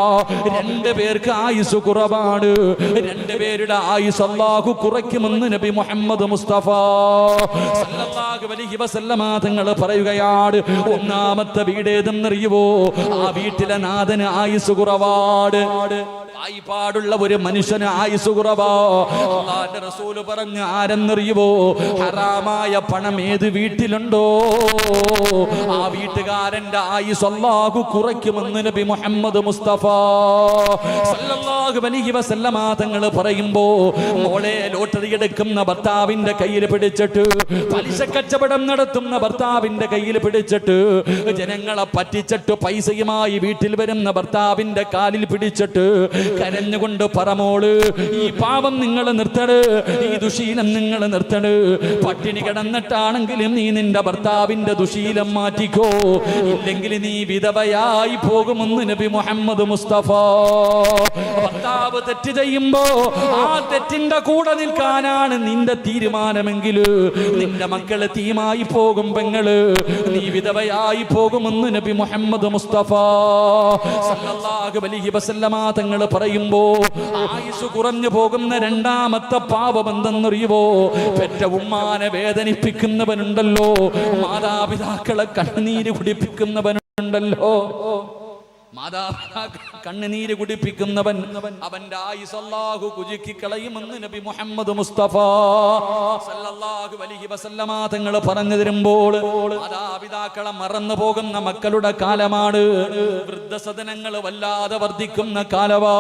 രണ്ടു പേർക്ക് ആയുസ് കുറവാണ്, രണ്ടുപേരുടെ ആയുസ് അല്ലാഹു കുറയ്ക്കുമെന്ന് നബി മുഹമ്മദ് മുസ്തഫ സല്ലല്ലാഹു അലൈഹി വസല്ലമ തങ്ങൾ പറയുകയാണ്. ഒന്നാമത്തെ വീട് ഏതെന്നറിയുവോ? ആ വീട്ടിലെ നാഥന് ആയുസ് കുറവാട്, വായ്പാടുള്ള ഒരു മനുഷ്യന് ആയുസ് കുറവാ. അല്ലാഹുവിന്റെ റസൂല് പറഞ്ഞു, ആരെന്നറിയുവോ? ഹറാമായ പണം ഏത് വീട്ടിലുണ്ടോ ആ വീട്ടുകാരന്റെ ആയുസ് അല്ലാഹു കുറയ്ക്കുമെന്ന് നബി മുഹമ്മദ് മുസ്തഫ സല്ലല്ലാഹു അലൈഹി വസല്ലമ തങ്ങൾ പറയുമ്പോ, മോളെ ലോട്ടറി എടുക്കുന്ന ഭർത്താവിന്റെ കയ്യിൽ പിടിച്ചിട്ട്, പലിശ കച്ചവടം നടത്തുന്ന ഭർത്താവിന്റെ കയ്യിൽ പിടിച്ചിട്ട്, ജനങ്ങളെ പറ്റിച്ചിട്ട് പൈസയുമായി വീട്ടിൽ വരുന്ന ഭർത്താവിന്റെ കാലിൽ പിടിച്ചിട്ട് കരഞ്ഞുകൊണ്ട് പറമോള്, ഈ പാപം നിങ്ങൾ നിർത്തണ്, ഈ ദുശീലം നിങ്ങൾ നിർത്തണ്. പട്ടിണി കിടന്നിട്ടാണെങ്കിലും നീ നിന്റെ ഭർത്താവിന്റെ ദുശീലം മാറ്റിക്കോ, ഇല്ലെങ്കിൽ നീ വിധവയായി പോകുമെന്ന് നബി മുഹമ്മദ് മുസ്തഫ. ഭർത്താവ് തെറ്റ് ചെയ്യുമ്പോ ആ തെറ്റിന്റെ കൂടെ നിൽക്കാനാണ് നിന്റെ തീരുമാനമെങ്കിൽ നിന്റെ മക്കള് തീമായി പോകും പെങ്ങള്, നീ വിധവയായി പോകുമെന്ന് നബി മുഹമ്മദ് മുസ്തഫ സല്ലല്ലാഹു അലൈഹി വസല്ലമ തങ്ങൾ പറയുമ്പോ, ആയുസ് കുറഞ്ഞു പോകുന്ന രണ്ടാമത്തെ പാപം എന്തെന്നറിയുവോ? പെറ്റ ഉമ്മാനെ വേദനിപ്പിക്കുന്നവനുണ്ടല്ലോ, മാതാപിതാക്കളെ കണ്ണുനീര് കുടിപ്പിക്കുന്നവനുണ്ടല്ലോ, മാതാപിതാക്കൾ കണ്ണുനീര് കുടിപ്പിക്കുന്നവൻ അവന്റെ ആയുസ് അല്ലാഹു കുലുക്കി കളയുമെന്ന് നബി മുഹമ്മദ് മുസ്തഫ സല്ലല്ലാഹു അലൈഹി വസല്ലമ തങ്ങൾ പറഞ്ഞു തരുമ്പോൾ, മാതാപിതാക്കളെ മറന്നു പോകുന്ന മക്കളുടെ കാലമാണ്. വൃദ്ധസദനങ്ങൾ വല്ലാതെ വർദ്ധിക്കുന്ന കാലവാ.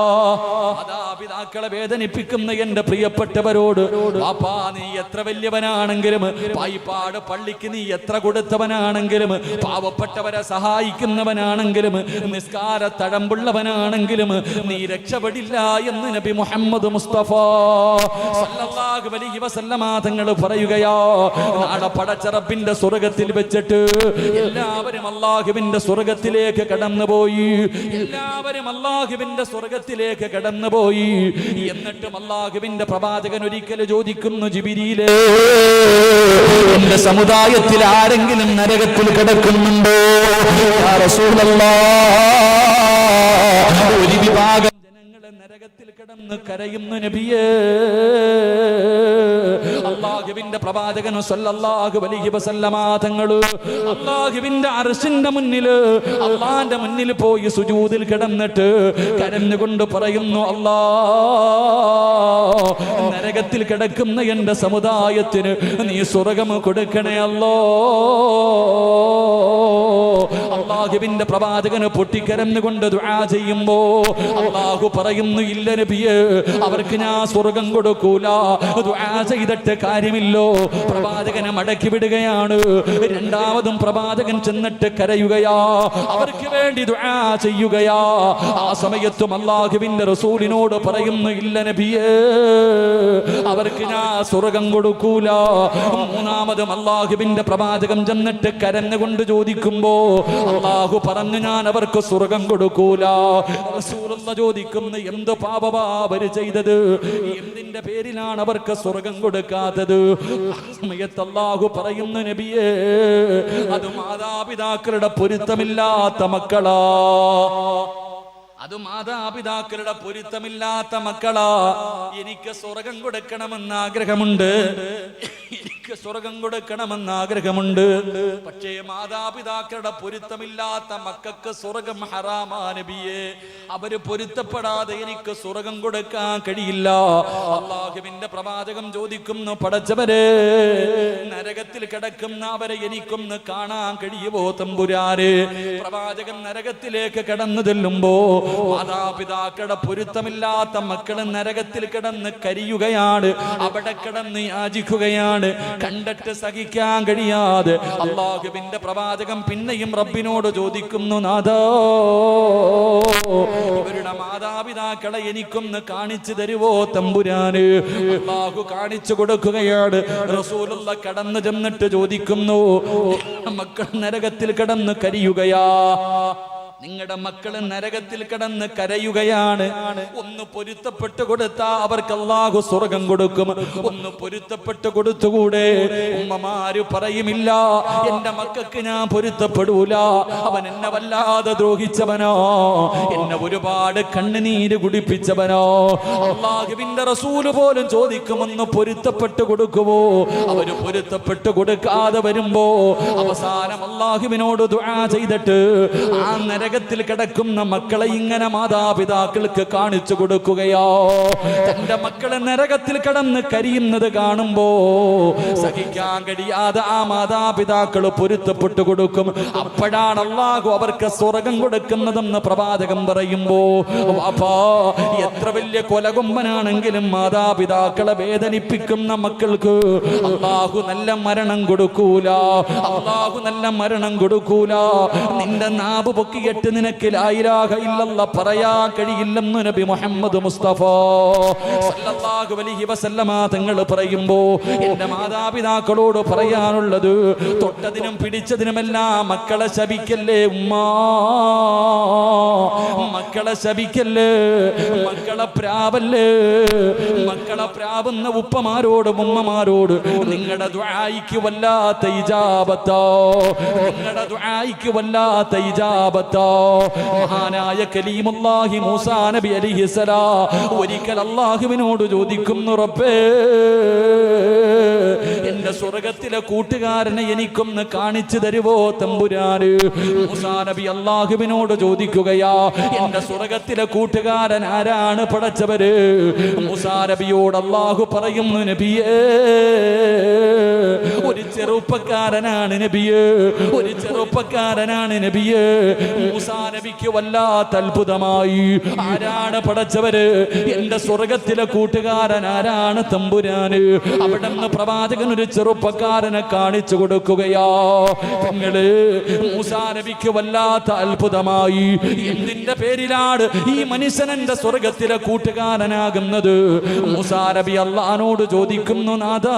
മാതാപിതാക്കളെ വേദനിപ്പിക്കുന്ന എന്റെ പ്രിയപ്പെട്ടവരോട്, പാപ്പാ നീ എത്ര വലിയവനാണെങ്കിലും, പായിപ്പാട് പള്ളിക്ക് നീ എത്ര കൊടുത്തവനാണെങ്കിലും, പാവപ്പെട്ടവരെ സഹായിക്കുന്നവനാണെങ്കിലും, നിസ്കാര തഴമ്പുള്ളവനാണെങ്കിലും നീ രക്ഷപ്പെടില്ല എന്ന് നബി മുഹമ്മദ് മുസ്തഫ സല്ലല്ലാഹു അലൈഹി വസല്ലമ തങ്ങൾ പറയുകയാ. നാളെ പടച്ച റബ്ബിന്റെ സ്വർഗ്ഗത്തിൽ വെച്ചിട്ട് എല്ലാവരും അല്ലാഹുവിന്റെ സ്വർഗ്ഗത്തിലേക്ക് കടന്നുപോയി, എല്ലാവരും അല്ലാഹുവിന്റെ സ്വർഗ്ഗത്തിലേക്ക് കടന്നുപോയി. എന്നിട്ടും അല്ലാഹുവിന്റെ പ്രവാചകൻ ഒരിക്കൽ ചോദിക്കുന്നു, ജിബ്രീലേ, എന്റെ സമുദായത്തിൽ ആരെങ്കിലും നരകത്തിൽ കിടക്കുന്നുണ്ടോ? യാ റസൂലല്ലാഹ്, ഒരു വിഭാഗം ജനങ്ങളെ നരകത്തിൽ കിടന്ന് കരയുന്ന നബിയേ. അല്ലാഹുവിന്റെ പ്രവാചകൻ സ്വല്ലല്ലാഹു അലൈഹി വസല്ലമ തങ്ങൾ അല്ലാഹുവിന്റെ അർശിന്റെ മുന്നിൽ, അല്ലാഹുവിന്റെ മുന്നിൽ പോയി സുജൂദിൽ കിടന്നിട്ട് കരഞ്ഞുകൊണ്ട് പറയുന്നു, അല്ലാഹ്, നരകത്തിൽ കിടക്കുന്ന എന്റെ സമുദായത്തിന് നീ സ്വർഗ്ഗം കൊടുക്കണേ അല്ലാഹ്. അല്ലാഹുവിന്റെ പ്രവാചകന് പൊട്ടിക്കരന്നുകൊണ്ട് ദുആ ചെയ്യുമ്പോ അല്ലാഹു പറയുന്നു, ഇല്ല നബിയേ, അവർക്ക് ഞാൻ സ്വർഗം കൊടുക്കൂല. ദുആ ചെയ്തിട്ട് കാര്യമില്ലോ. പ്രവാചകനെ മടക്കി വിടുകയാണ്. രണ്ടാമതും പ്രവാചകൻ ചെന്നിട്ട് കരയുകയാ, അവർക്ക് വേണ്ടി ദുആ ചെയ്യുകയാ. ആ സമയത്തും അല്ലാഹുവിന്റെ റസൂലിനോട് പറയുന്നു, ഇല്ല നബിയേ, അവർക്ക് ഞാൻ സ്വർഗം കൊടുക്കൂല. മൂന്നാമതും അല്ലാഹുവിന്റെ പ്രവാചകൻ ചെന്നിട്ട് കരഞ്ഞുകൊണ്ട് ചോദിക്കുമ്പോ അല്ലാഹു പറഞ്ഞു, ഞാൻ അവർക്ക് സ്വർഗം കൊടുക്കൂല. റസൂലുള്ളാഹി ചോദിക്കുന്നു, എന്ത് പാപമാ അവർ ചെയ്തത്? എന്തിന്റെ പേരിലാണ് അവർക്ക് സ്വർഗം കൊടുക്കാത്തത്? സമയത്ത് അല്ലാഹു പറയുന്നു, നബിയേ, അത് മാതാപിതാക്കളുടെ പൊരുത്തമില്ലാത്ത മക്കളാ. അത് മാതാപിതാക്കളുടെ പൊരുത്തമില്ലാത്ത മക്കളാ. എനിക്ക് സ്വർഗം കൊടുക്കണമെന്ന് ആഗ്രഹമുണ്ട്, എനിക്ക് സ്വർഗം കൊടുക്കണമെന്ന് ആഗ്രഹമുണ്ട്. പക്ഷേ മാതാപിതാക്കളുടെ പൊരുത്തമില്ലാത്ത മക്കൾക്ക് സ്വർഗം ഹറാമാ നബിയേ. അവര് പൊരുത്തപ്പെടാതെ എനിക്ക് സ്വർഗം കൊടുക്കാൻ കഴിയില്ല. അല്ലാഹുവിന്റെ പ്രവാചകം ചോദിക്കുന്നു, പടച്ചവരെ, നരകത്തിൽ കിടക്കുന്ന അവരെ എനിക്കൊന്ന് കാണാൻ കഴിയുമോ തമ്പുരാനെ? പ്രവാചകൻ നരകത്തിലേക്ക് കടന്നു ചെല്ലുമ്പോ മാതാപിതാക്കളുടെ പൊരുത്തമില്ലാത്ത മക്കള് നരകത്തിൽ കിടന്ന് കരിയുകയാണ്, അവിടെ കിടന്ന് യാചിക്കുകയാണ്. കണ്ടിട്ട് സഹിക്കാൻ കഴിയാതെ അല്ലാഹുവിന്റെ പ്രവാചകൻ പിന്നെയും റബ്ബിനോട് ചോദിക്കുന്നു, നാഥാ, ഇവരുടെ മാതാപിതാക്കളെ എനിക്കൊന്ന് കാണിച്ചു തരുവോ തമ്പുരാന്? അല്ലാഹു കാണിച്ചു കൊടുക്കുകയാണ്. റസൂലുള്ളാഹി കടന്നു ചെന്നിട്ട് ചോദിക്കുന്നു, മക്കൾ നരകത്തിൽ കിടന്ന് കരിയുകയാ, നിങ്ങളുടെ മക്കള് നരകത്തിൽ കിടന്ന് കരയുകയാണ്. ഒന്ന് പൊരുത്തപ്പെട്ട് കൊടുത്താ അവർക്ക് അല്ലാഹു സ്വർഗം കൊടുക്കും. ഒന്ന് പൊരുത്തപ്പെട്ട് കൊടുത്തുകൂടെ? ഉമ്മമാര് പറയുമില്ല, എന്റെ മക്കൾക്ക് ഞാൻ പൊരുത്തപ്പെടൂല, അവൻ എന്നെ വല്ലാതെ ദ്രോഹിച്ചവനോ, എന്നെ ഒരുപാട് കണ്ണുനീര് കുടിപ്പിച്ചവനോ. അല്ലാഹുവിന്റെ റസൂല് പോലും ചോദിക്കുമെന്ന് പൊരുത്തപ്പെട്ട് കൊടുക്കുവോ? അവര് പൊരുത്തപ്പെട്ട് കൊടുക്കാതെ വരുമ്പോ അവസാനം അല്ലാഹുവിനോട് ദുആ ചെയ്തിട്ട് ആ നരകത്തിൽ കിടക്കുന്ന മക്കളെ ഇങ്ങനെ മാതാപിതാക്കൾക്ക് കാണിച്ചു കൊടുക്കുകയോ? തന്റെ മക്കളെ നരകത്തിൽ കിടന്ന് കരിയുന്നത് കാണുമ്പോ സഹിക്കാൻ കഴിയാതെ ആ മാതാപിതാക്കൾ പൊരുത്തപ്പെട്ടു കൊടുക്കും. അപ്പോഴാണ് അല്ലാഹു അവർക്ക് സ്വർഗം കൊടുക്കുന്നതെന്ന് പ്രവാചകൻ പറയുമ്പോ, വാപ്പാ, എത്ര വലിയ കൊലകൊമ്പനാണെങ്കിലും മാതാപിതാക്കളെ വേദനിപ്പിക്കുന്ന മക്കൾക്ക് അല്ലാഹു നല്ല മരണം കൊടുക്കൂല, അല്ലാഹു നല്ല മരണം കൊടുക്കൂല. നിന്റെ നാവ് പൊക്കിയിട്ട് നിനക്ക് ലാ ഇലാഹ ഇല്ലല്ലാഹ് പറയാൻ കഴിയില്ലെന്ന് നബി മുഹമ്മദ് മുസ്തഫ സല്ലല്ലാഹു അലൈഹി വസല്ലമ തങ്ങൾ പറയുമ്പോ എന്റെ മാതാപിതാക്കളോട് പറയാനുള്ളത്, തൊട്ടതിനും പിടിച്ചതിനുമെല്ലാം മക്കളെ ശപിക്കല്ലേ ഉമ്മാ, മക്കളെ ശപിക്കല്ലേ, മക്കളെ പ്രാവല്ലേ. മക്കളെ പ്രാവുന്ന ഉപ്പമാരോടും ഉമ്മമാരോട് നിങ്ങളുടെ ദുആയിക്ക് വല്ലാത്ത ഇജാബത്തോ, നിങ്ങളുടെ ദുആയിക്ക് വല്ലാത്ത ഇജാബത്തോ. മഹാനായ കലീമുല്ലാഹി മൂസാ നബി അലൈഹിസ്സലാം ഒരിക്കൽ അല്ലാഹുവിനോട് ചോദിക്കുന്നു, റബ്ബേ, എന്റെ സ്വർഗത്തിലെ കൂട്ടുകാരനെ എനിക്കൊന്ന് കാണിച്ചു തരുവോ തമ്പുരാന്? മൂസാ നബി അല്ലാഹുവിനോട് ചോദിക്കുകയാ, എന്റെ സ്വർഗത്തിലെ കൂട്ടുകാരൻ ആരാണ് പടച്ചവര്? മൂസാ നബിയോട് അല്ലാഹു പറയുന്നു, നബിയേ, ഒരു ചെറുപ്പക്കാരനാണ് നബിയേ, ഒരു ചെറുപ്പക്കാരനാണ് നബിയേ. മൂസാ നബിക്ക് വല്ലാത്ത അത്ഭുതമായി. ആരാണ് പടച്ചവര്? എന്റെ സ്വർഗത്തിലെ കൂട്ടുകാരൻ ആരാണ് തമ്പുരാന്? അവിടെ നിന്ന് പ്രവാചകൻ ഒരു ചെറുപ്പക്കാരനെ കാണിച്ചു കൊടുക്കുകയാ. പെങ്ങള്, മൂസാ നബിക്ക് വല്ലാത്ത അത്ഭുതമായി. എന്തിന്റെ പേരിലാണ് ഈ മനുഷ്യൻ എന്റെ സ്വർഗത്തിലെ കൂട്ടുകാരനാകുന്നത്? മൂസാ നബി അല്ലാഹുവോട് ചോദിക്കുന്നു, നാഥാ,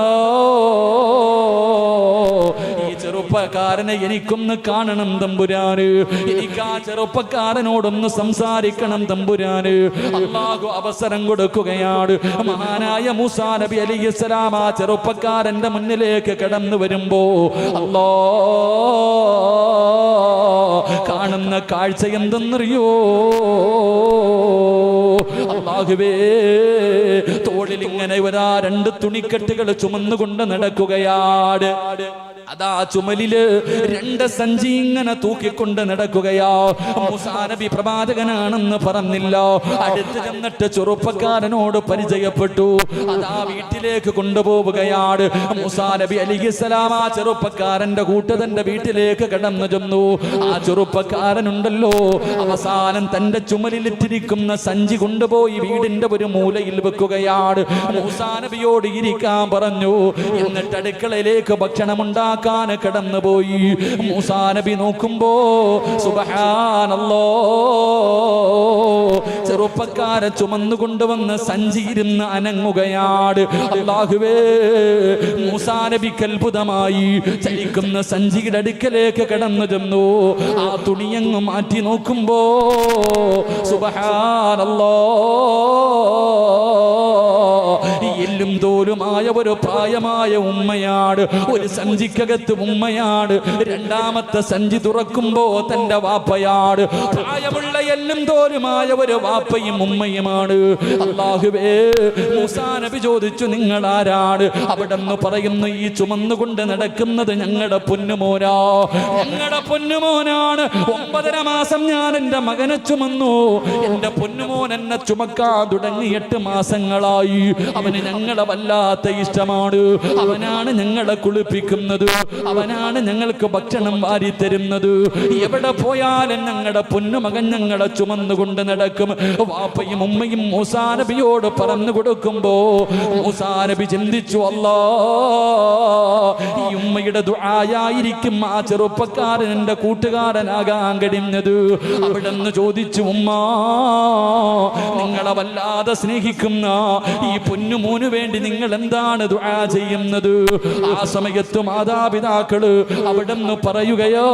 ഈ ചെറുപ്പക്കാരനെ എനിക്കൊന്ന് കാണണം തമ്പുരാന്, എനിക്ക് ആ ചെറുപ്പക്കാരനോടൊന്ന് സംസാരിക്കണം തമ്പുരാന്. അല്ലാഹു അവസരം കൊടുക്കുകയാണ്. മഹാനായ മൂസാ നബി അലൈഹിസ്സലാം ആ ചെറുപ്പക്കാരന്റെ മുന്നിലേക്ക് കടന്നു വരുമ്പോ അല്ലാ കാണുന്ന കാഴ്ച എന്തെന്നറിയോ? അല്ലാഹുവേ, തോളിൽ ഇങ്ങനെ ഒരാ രണ്ട് തുണിക്കെട്ടുകൾ ചുമന്നുകൊണ്ട് നടക്കുകയാണ്. അതാ ചുമലില് 2 സഞ്ചി ഇങ്ങനെ തൂക്കിക്കൊണ്ട് നടക്കുകയാ. മൂസാ നബി പ്രവാചകനാണെന്ന് പറഞ്ഞില്ല. അടുത്ത് ചെന്നിട്ട് ചെറുപ്പക്കാരനോട് പരിചയപ്പെട്ടു. അതാ വീട്ടിലേക്ക് കൊണ്ടുപോവുകയാണ്. മൂസാ നബി അലൈഹിസ്സലാം ആ ചെറുപ്പക്കാരന്റെ കൂട്ടത്തിന്റെ വീട്ടിലേക്ക് കടന്നു ചെന്നു. ആ ചെറുപ്പക്കാരനുണ്ടല്ലോ, അവസാനം തന്റെ ചുമലിലിട്ടിരിക്കുന്ന സഞ്ചി കൊണ്ടുപോയി വീടിന്റെ ഒരു മൂലയിൽ വെക്കുകയാണ്. മൂസാ നബിയോട് ഇരിക്കാൻ പറഞ്ഞു. എന്നിട്ട് അടുക്കളയിലേക്ക് ഭക്ഷണം ഉണ്ടാക്കാൻ കടന്നുപോയി. മൂസാ നബി നോക്കുമ്പോ സുബ്ഹാനല്ലാഹ്, ചെറുപ്പക്കാരെ ചുമന്നുകൊണ്ടുവന്ന് സഞ്ചിയിരുന്ന് അനങ്ങുകയാണ്. അല്ലാഹുവേ, മൂസാ നബിക്ക് അത്ഭുതമായി. ചലിക്കുന്ന സഞ്ചിയുടെ അടുക്കലേക്ക് കടന്നു ചെന്നു. ആ തുണിയങ്ങ് മാറ്റി നോക്കുമ്പോ സുബ്ഹാനല്ലാഹ്, എല്ലും തോലുമായ ഒരു പ്രായമായ ഉമ്മയാണ്. ഒരു സഞ്ചിക്കകത്ത് ഉമ്മയാണ്. രണ്ടാമത്തെ സഞ്ചി തുറക്കുമ്പോ തന്റെ വാപ്പയാണ്. പ്രായമുള്ള എല്ലും തോലുമായ ഒരു വാപ്പയും ഉമ്മയുമാണ്. അല്ലാഹുവേ, മൂസാ നബി ചോദിച്ചു, നിങ്ങൾ ആരാണ്? അവിടെ നിന്ന് പറയുന്നു, ഈ ചുമന്നുകൊണ്ട് നടക്കുന്നത് ഞങ്ങളുടെ പൊന്നുമോനാ, ഞങ്ങളുടെ പൊന്നുമോനാണ്. 9.5 മാസം ഞാൻ എന്റെ മകനെ ചുമന്നു. എന്റെ പൊന്നുമോൻ എന്നെ ചുമക്കാൻ തുടങ്ങി 8 മാസങ്ങളായി. അവന് ഞങ്ങളെ വല്ലാത്ത ഇഷ്ടമാണ്. അവനാണ് ഞങ്ങളെ കുളിപ്പിക്കുന്നത്, അവനാണ് ഞങ്ങൾക്ക് ഭക്ഷണം വാരി തരുന്നത്. എവിടെ പോയാലും ഞങ്ങളുടെ പൊന്നുമകൻ ഞങ്ങളെ ചുമന്നുകൊണ്ട് നടക്കും. വാപ്പയും ഉമ്മയും മൂസാ നബിയോട് പറഞ്ഞു കൊടുക്കുമ്പോ മൂസാ നബി ചിന്തിച്ചു, അല്ലാ, ഈ ഉമ്മയുടെ ദുആയായിരിക്കും ആ ചെറുപ്പക്കാരൻ എന്റെ കൂട്ടുകാരനാകാൻ കഴിഞ്ഞത്. അവിടെ നിന്ന് ചോദിച്ചു, ഉമ്മ, നിങ്ങളെ വല്ലാതെ സ്നേഹിക്കുന്ന ഈ പൊന്നുമോന് വേണ്ടി നിങ്ങൾ എന്താണ് ദുആ ചെയ്യുന്നത്? ആ സമയത്ത് മാതാപിതാക്കള് അവിടെ നിന്ന് പറയുകയോ,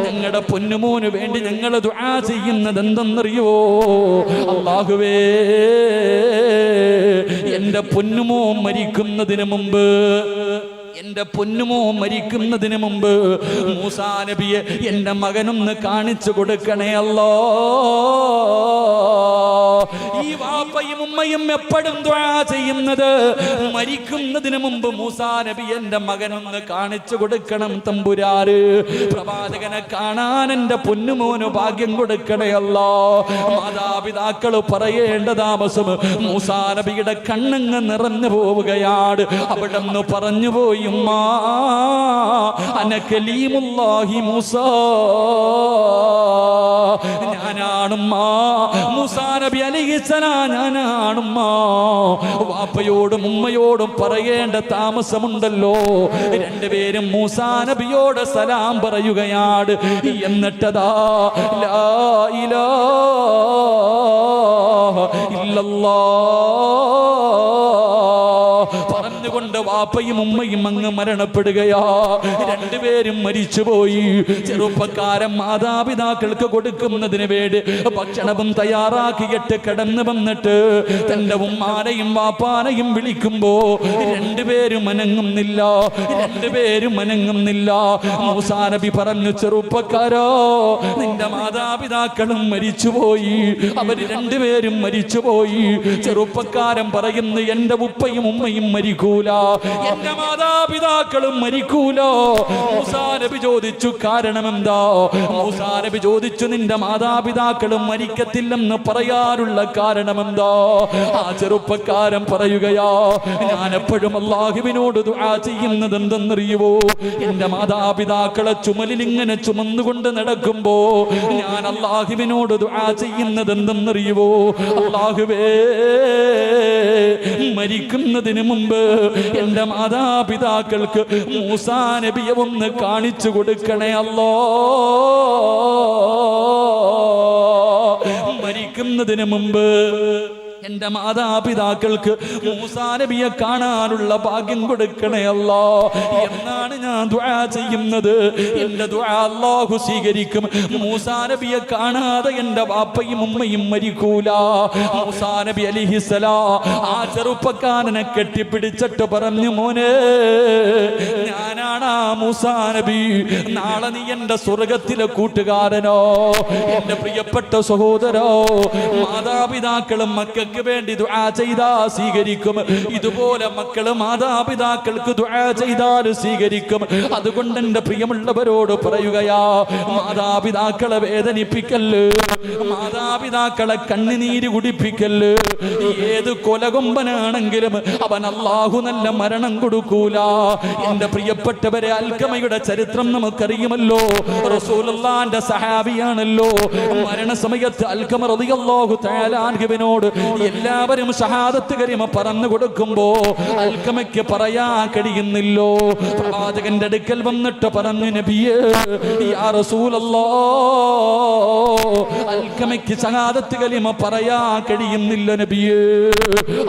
ഞങ്ങളുടെ പൊന്നുമോന് വേണ്ടി ഞങ്ങൾ ദുആ ചെയ്യുന്നത് എന്തെന്നറിയോ? അല്ലാഹുവേ, എന്റെ പൊന്നുമോൻ മരിക്കുന്നതിന് മുമ്പ്, എന്റെ പൊന്നുമോൻ മരിക്കുന്നതിന് മുമ്പ് മൂസാ നബിയെ എന്റെ മകനൊന്ന് കാണിച്ചു കൊടുക്കണേ അല്ലാ. ഈ വാപ്പയും ഉമ്മയും എപ്പോഴും ദുആ ചെയ്യുന്നത്, മരിക്കുന്നതിന് മുമ്പ് മൂസാ നബി എന്റെ മകനൊന്ന് കാണിച്ചു കൊടുക്കണം തമ്പുരാര്. പ്രവാചകനെ കാണാൻ എന്റെ പൊന്നുമോന് ഭാഗ്യം കൊടുക്കണേ അല്ലാ. മാതാപിതാക്കൾ പറയേണ്ട താമസം മൂസാ നബിയുടെ കണ്ണങ്ങ് നിറഞ്ഞു പോവുകയാണ്. അവിടെ നിന്ന് പറഞ്ഞു പോയി, ഉമ്മാ, അന കലീമുല്ലാഹി മൂസാ, ഞാനാണുമ്മ, മൂസാ നബി അലൈഹിസ്സലാം ഞാനാണുമ്മ. വാപ്പയോടും ഉമ്മയോടും പറയേണ്ട താമസമുണ്ടല്ലോ. രണ്ടുപേരും മൂസാ നബിയോട് സലാം പറയുകയാണ്. എന്നിട്ടതാ ലാ ഇലാഹ ഇല്ലല്ലാഹ് പറഞ്ഞുകൊണ്ട് വാപ്പയും ഉമ്മയും അങ്ങ് മരണപ്പെടുകയാ. രണ്ടുപേരും മരിച്ചുപോയി. ചെറുപ്പക്കാരൻ മാതാപിതാക്കൾക്ക് കൊടുക്കുന്നതിന് വേണ്ടി ഭക്ഷണവും തയ്യാറാക്കിയിട്ട് കടന്നു വന്നിട്ട് തന്റെ ഉമ്മാനെയും വാപ്പാനെയും വിളിക്കുമ്പോ രണ്ടുപേരും അനങ്ങുന്നില്ല, രണ്ടുപേരും അനങ്ങുന്നില്ല. മൂസാ നബി പറഞ്ഞു, ചെറുപ്പക്കാരോ, നിന്റെ മാതാപിതാക്കളും മരിച്ചുപോയി, അവര് രണ്ടുപേരും മരിച്ചുപോയി. ചെറുപ്പക്കാരൻ പറയുന്നു, എന്റെ ഉപ്പയും ഉമ്മയും മരിക്കൂല, എന്റെ മാതാപിതാക്കളും മരിക്കൂല. മൂസാ നബി ചോദിച്ചു, കാരണം എന്താ? മൂസാ നബി ചോദിച്ചു, നിന്റെ മാതാപിതാക്കളും മരിക്കത്തില്ലെന്ന് പറയാനുള്ള കാരണം എന്താ? ആ ചെറുപ്പക്കാരൻ പറയുകയാ, ഞാൻ എപ്പോഴും അല്ലാഹുവിനോട് ദുആ ചെയ്യുന്നത് എന്തെന്നറിയുവോ? എന്റെ മാതാപിതാക്കളെ ചുമലിൽ ഇങ്ങനെ ചുമന്നുകൊണ്ട് നടക്കുമ്പോ ഞാൻ അല്ലാഹുവിനോട് ദുആ ചെയ്യുന്നത് എന്തെന്നറിയുവോ? അല്ലാഹുവേ, മരിക്കുന്നതിന് മുമ്പ് എന്റെ മാതാപിതാക്കൾക്ക് മൂസാ നബിയെ ഒന്ന് കാണിച്ചു കൊടുക്കണേ അല്ലാ. മരിക്കുന്നതിന് മുമ്പ് എന്റെ മാതാപിതാക്കൾക്ക് മൂസാ നബിയെ കാണാനുള്ള ഭാഗ്യം കൊടുക്കണേ അല്ലാ എന്നാണ് ഞാൻ ദുആ ചെയ്യുന്നത്. എന്റെ ദുആ അല്ലാഹു സ്വീകരിക്കും. മൂസാ നബിയെ കാണാതെ എന്റെ വാപ്പയും ഉമ്മയും മരിക്കൂല. മൂസാ നബി അലൈഹിസ്സലാം ആ ചെറുപ്പക്കാരനെ കെട്ടിപ്പിടിച്ചിട്ട് പറഞ്ഞു, മോനെ, ഞാനാണ് ആ മൂസാ നബി. നാളെ നീ എന്റെ സ്വർഗത്തിലെ കൂട്ടുകാരനോ, എന്റെ പ്രിയപ്പെട്ട സഹോദരോ, മാതാപിതാക്കളും മക്കൾ മക്കൾക്ക് വേണ്ടി ദുആ ചെയ്താൽ സ്വീകരിക്കും. ഇതുപോലെ മക്കള് മാതാപിതാക്കൾക്ക് ദുആ ചെയ്താൽ സ്വീകരിക്കും. അതുകൊണ്ട് എന്റെ പ്രിയമുള്ളവരോട് പറയുകയാ, മാതാപിതാക്കളെ വേദനിപ്പിക്കല്ല്, മാതാപിതാക്കളെ കണ്ണുനീര് കുടിപ്പിക്കല്ല്. ഏത് കൊലകൊമ്പനാണെങ്കിലും അവൻ അല്ലാഹു നല്ല മരണം കൊടുക്കൂല. എന്റെ പ്രിയപ്പെട്ടവരെ, അൽഖമയുടെ ചരിത്രം നമുക്കറിയുമല്ലോ. റസൂലുള്ളാഹിന്റെ സഹാബിയാണല്ലോ. മരണസമയത്ത് അൽഖമ റളിയല്ലാഹു തആല അൻഹുവിനോട് എല്ലാവരും ഷഹാദത്ത് കലിമ പറഞ്ഞു കൊടുക്കുമ്പോ അൽഖമയ്ക്ക് പറയാൻ കഴിയുന്നില്ലോ. പ്രവാചകന്റെ അടുക്കൽ വന്നിട്ട് പറഞ്ഞു, നബിയേ യാ റസൂലല്ലാഹ്, അൽഖമയ്ക്ക് ഷഹാദത്ത് കലിമ പറയാൻ കഴിയുന്നില്ല നബിയേ.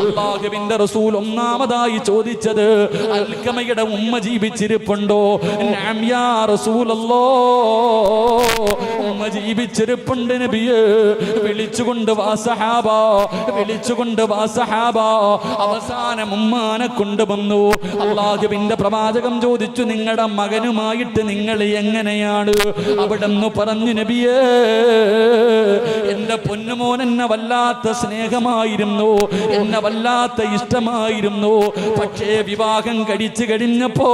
അല്ലാഹുവിന്റെ റസൂൽ ഒന്നാമതായി ചോദിച്ചത്, അൽഖമയുടെ ഉമ്മ ജീവിച്ചിരിപ്പുണ്ടോ? നഅം യാ റസൂലല്ലാഹ്, ഉമ്മ ജീവിച്ചിരിപ്പുണ്ട് നബിയേ. വിളിച്ചുകൊണ്ട് വാ സഹാബ, വിളിച്ചുകൊണ്ട് വാ സഹാബ. അവസാനം ഉമ്മാനെ കൊണ്ടുവന്നു. അല്ലാഹുവിന്റെ പ്രവാചകം ചോദിച്ചു, നിങ്ങളുടെ മകനുമായിട്ട് നിങ്ങൾ എങ്ങനെയാണ്? അവിടെന്ന് പറഞ്ഞു, നബിയേ എന്റെ പൊന്നുമോൻ എന്നെ വല്ലാത്ത സ്നേഹമായിരുന്നു, എന്നെ വല്ലാത്ത ഇഷ്ടമായിരുന്നു. പക്ഷേ വിവാഹം കഴിച്ചു കഴിഞ്ഞപ്പോ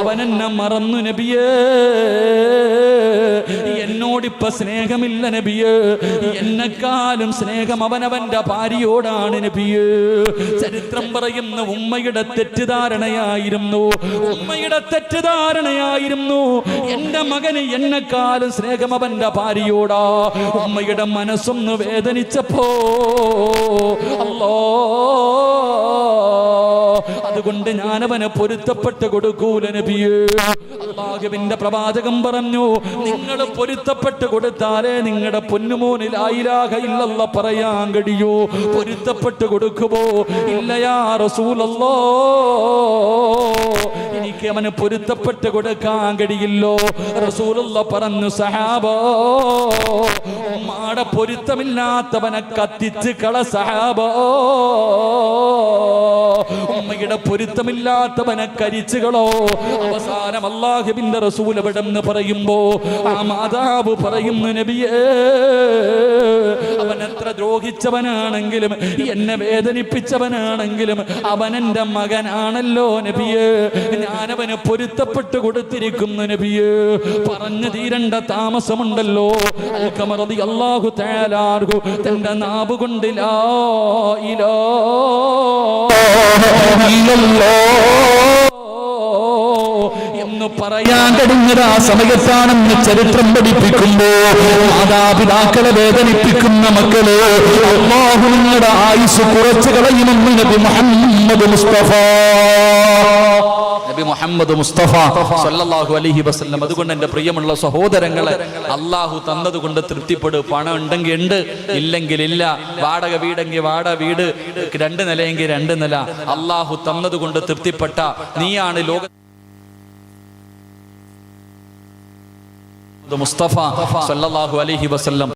അവൻ എന്നെ മറന്നു നബിയേ. എന്നോടിപ്പ സ്നേഹമില്ല നബിയേ. എന്നെക്കാളും സ്നേഹം അവനവന്റെ ഭാര്യയോടാണ് നബിയേ. ചരിത്രം പറയുന്ന ഉമ്മയുടെ തെറ്റിദ്ധാരണയായിരുന്നു, ഉമ്മയുടെ തെറ്റിദ്ധാരണയായിരുന്നു. എന്റെ മകന് എന്നെക്കാളും സ്നേഹം അവന്റെ ഭാര്യയോടാ. ഉമ്മയുടെ മനസ്സൊന്ന് വേദനിച്ചപ്പോ അല്ലാ, അതുകൊണ്ട് ഞാനവനെ പൊരുത്തപ്പെട്ട് കൊടുക്കൂല നബിയേ. അല്ലാഹുവിന്റെ പ്രവാചകം പറഞ്ഞു, നിങ്ങൾ പൊരുത്തപ്പെട്ട് കൊടുത്താലേ നിങ്ങളുടെ പൊന്നുമോന് ലാ ഇലാഹ ഇല്ലല്ലാഹ് പറയാൻ കഴിയൂ. പൊരുത്തപ്പെട്ട് കൊടുക്കുമോ? ഇല്ല യാ റസൂലല്ലാഹ്, എനിക്ക് അവന് പൊരുത്തപ്പെട്ട് കൊടുക്കാൻ കഴിയില്ലോ. റസൂലുള്ളാഹ് പറഞ്ഞു, സഹാബാ, ഉമ്മാടെ പൊരുത്തമില്ലാത്തവനെ കത്തിച്ച് കള സഹാബാ. ഉമ്മയുടെ പൊരുത്തമില്ലാത്തവനെ കരിച്ചുകളോ. അവസാനം അല്ലാഹുവിന്റെ റസൂൽ എവിടെന്ന് പറയുമ്പോ ആ മാതാവ് പറയുന്നു, നബിയേ അവൻ എത്ര ദ്രോഹിച്ചവനാണെങ്കിലും എന്നെ വേദനിപ്പിച്ചവനാണെങ്കിലും അവൻ എന്റെ മകനാണല്ലോ നബിയേ. ഞാനവന് പൊരുത്തപ്പെട്ട് കൊടുത്തിരിക്കുന്നു നബിയേ. പറഞ്ഞു തീരണ്ട താമസമുണ്ടല്ലോ. അൽഖമ റളിയല്ലാഹു തആല അൻഹു തന്റെ നാവ് കൊണ്ട് ലാ ഇലാഹ എന്ന് പറയാൻ കഴിഞ്ഞത് ആ സമയത്താണെന്ന് ചരിത്രം പഠിപ്പിക്കുമ്പോ, മാതാപിതാക്കളെ വേദനിപ്പിക്കുന്ന മക്കള് അല്ലാഹു നിങ്ങളുടെ ആയുസ് കുറച്ചു കളയുമെന്ന് നബി മുഹമ്മദ് മുസ്തഫ, നബി മുഹമ്മദ് മുസ്തഫ സല്ലല്ലാഹു അലൈഹി വസല്ലം. അതുകൊണ്ട് എന്റെ പ്രിയമുള്ള സഹോദരങ്ങളെ, അല്ലാഹു തന്നതുകൊണ്ട് തൃപ്തിപ്പെടു. പണം ഉണ്ടെങ്കിൽ ഉണ്ട്, ഇല്ലെങ്കിൽ ഇല്ല. വാടക വീടെങ്കിൽ വാടക വീട്, 2 നിലയെങ്കിൽ 2 നില. അല്ലാഹു തന്നതുകൊണ്ട് തൃപ്തിപ്പെട്ട നീയാണ് ലോക മുസ്തഫ സല്ലല്ലാഹു അലൈഹി വസല്ലം.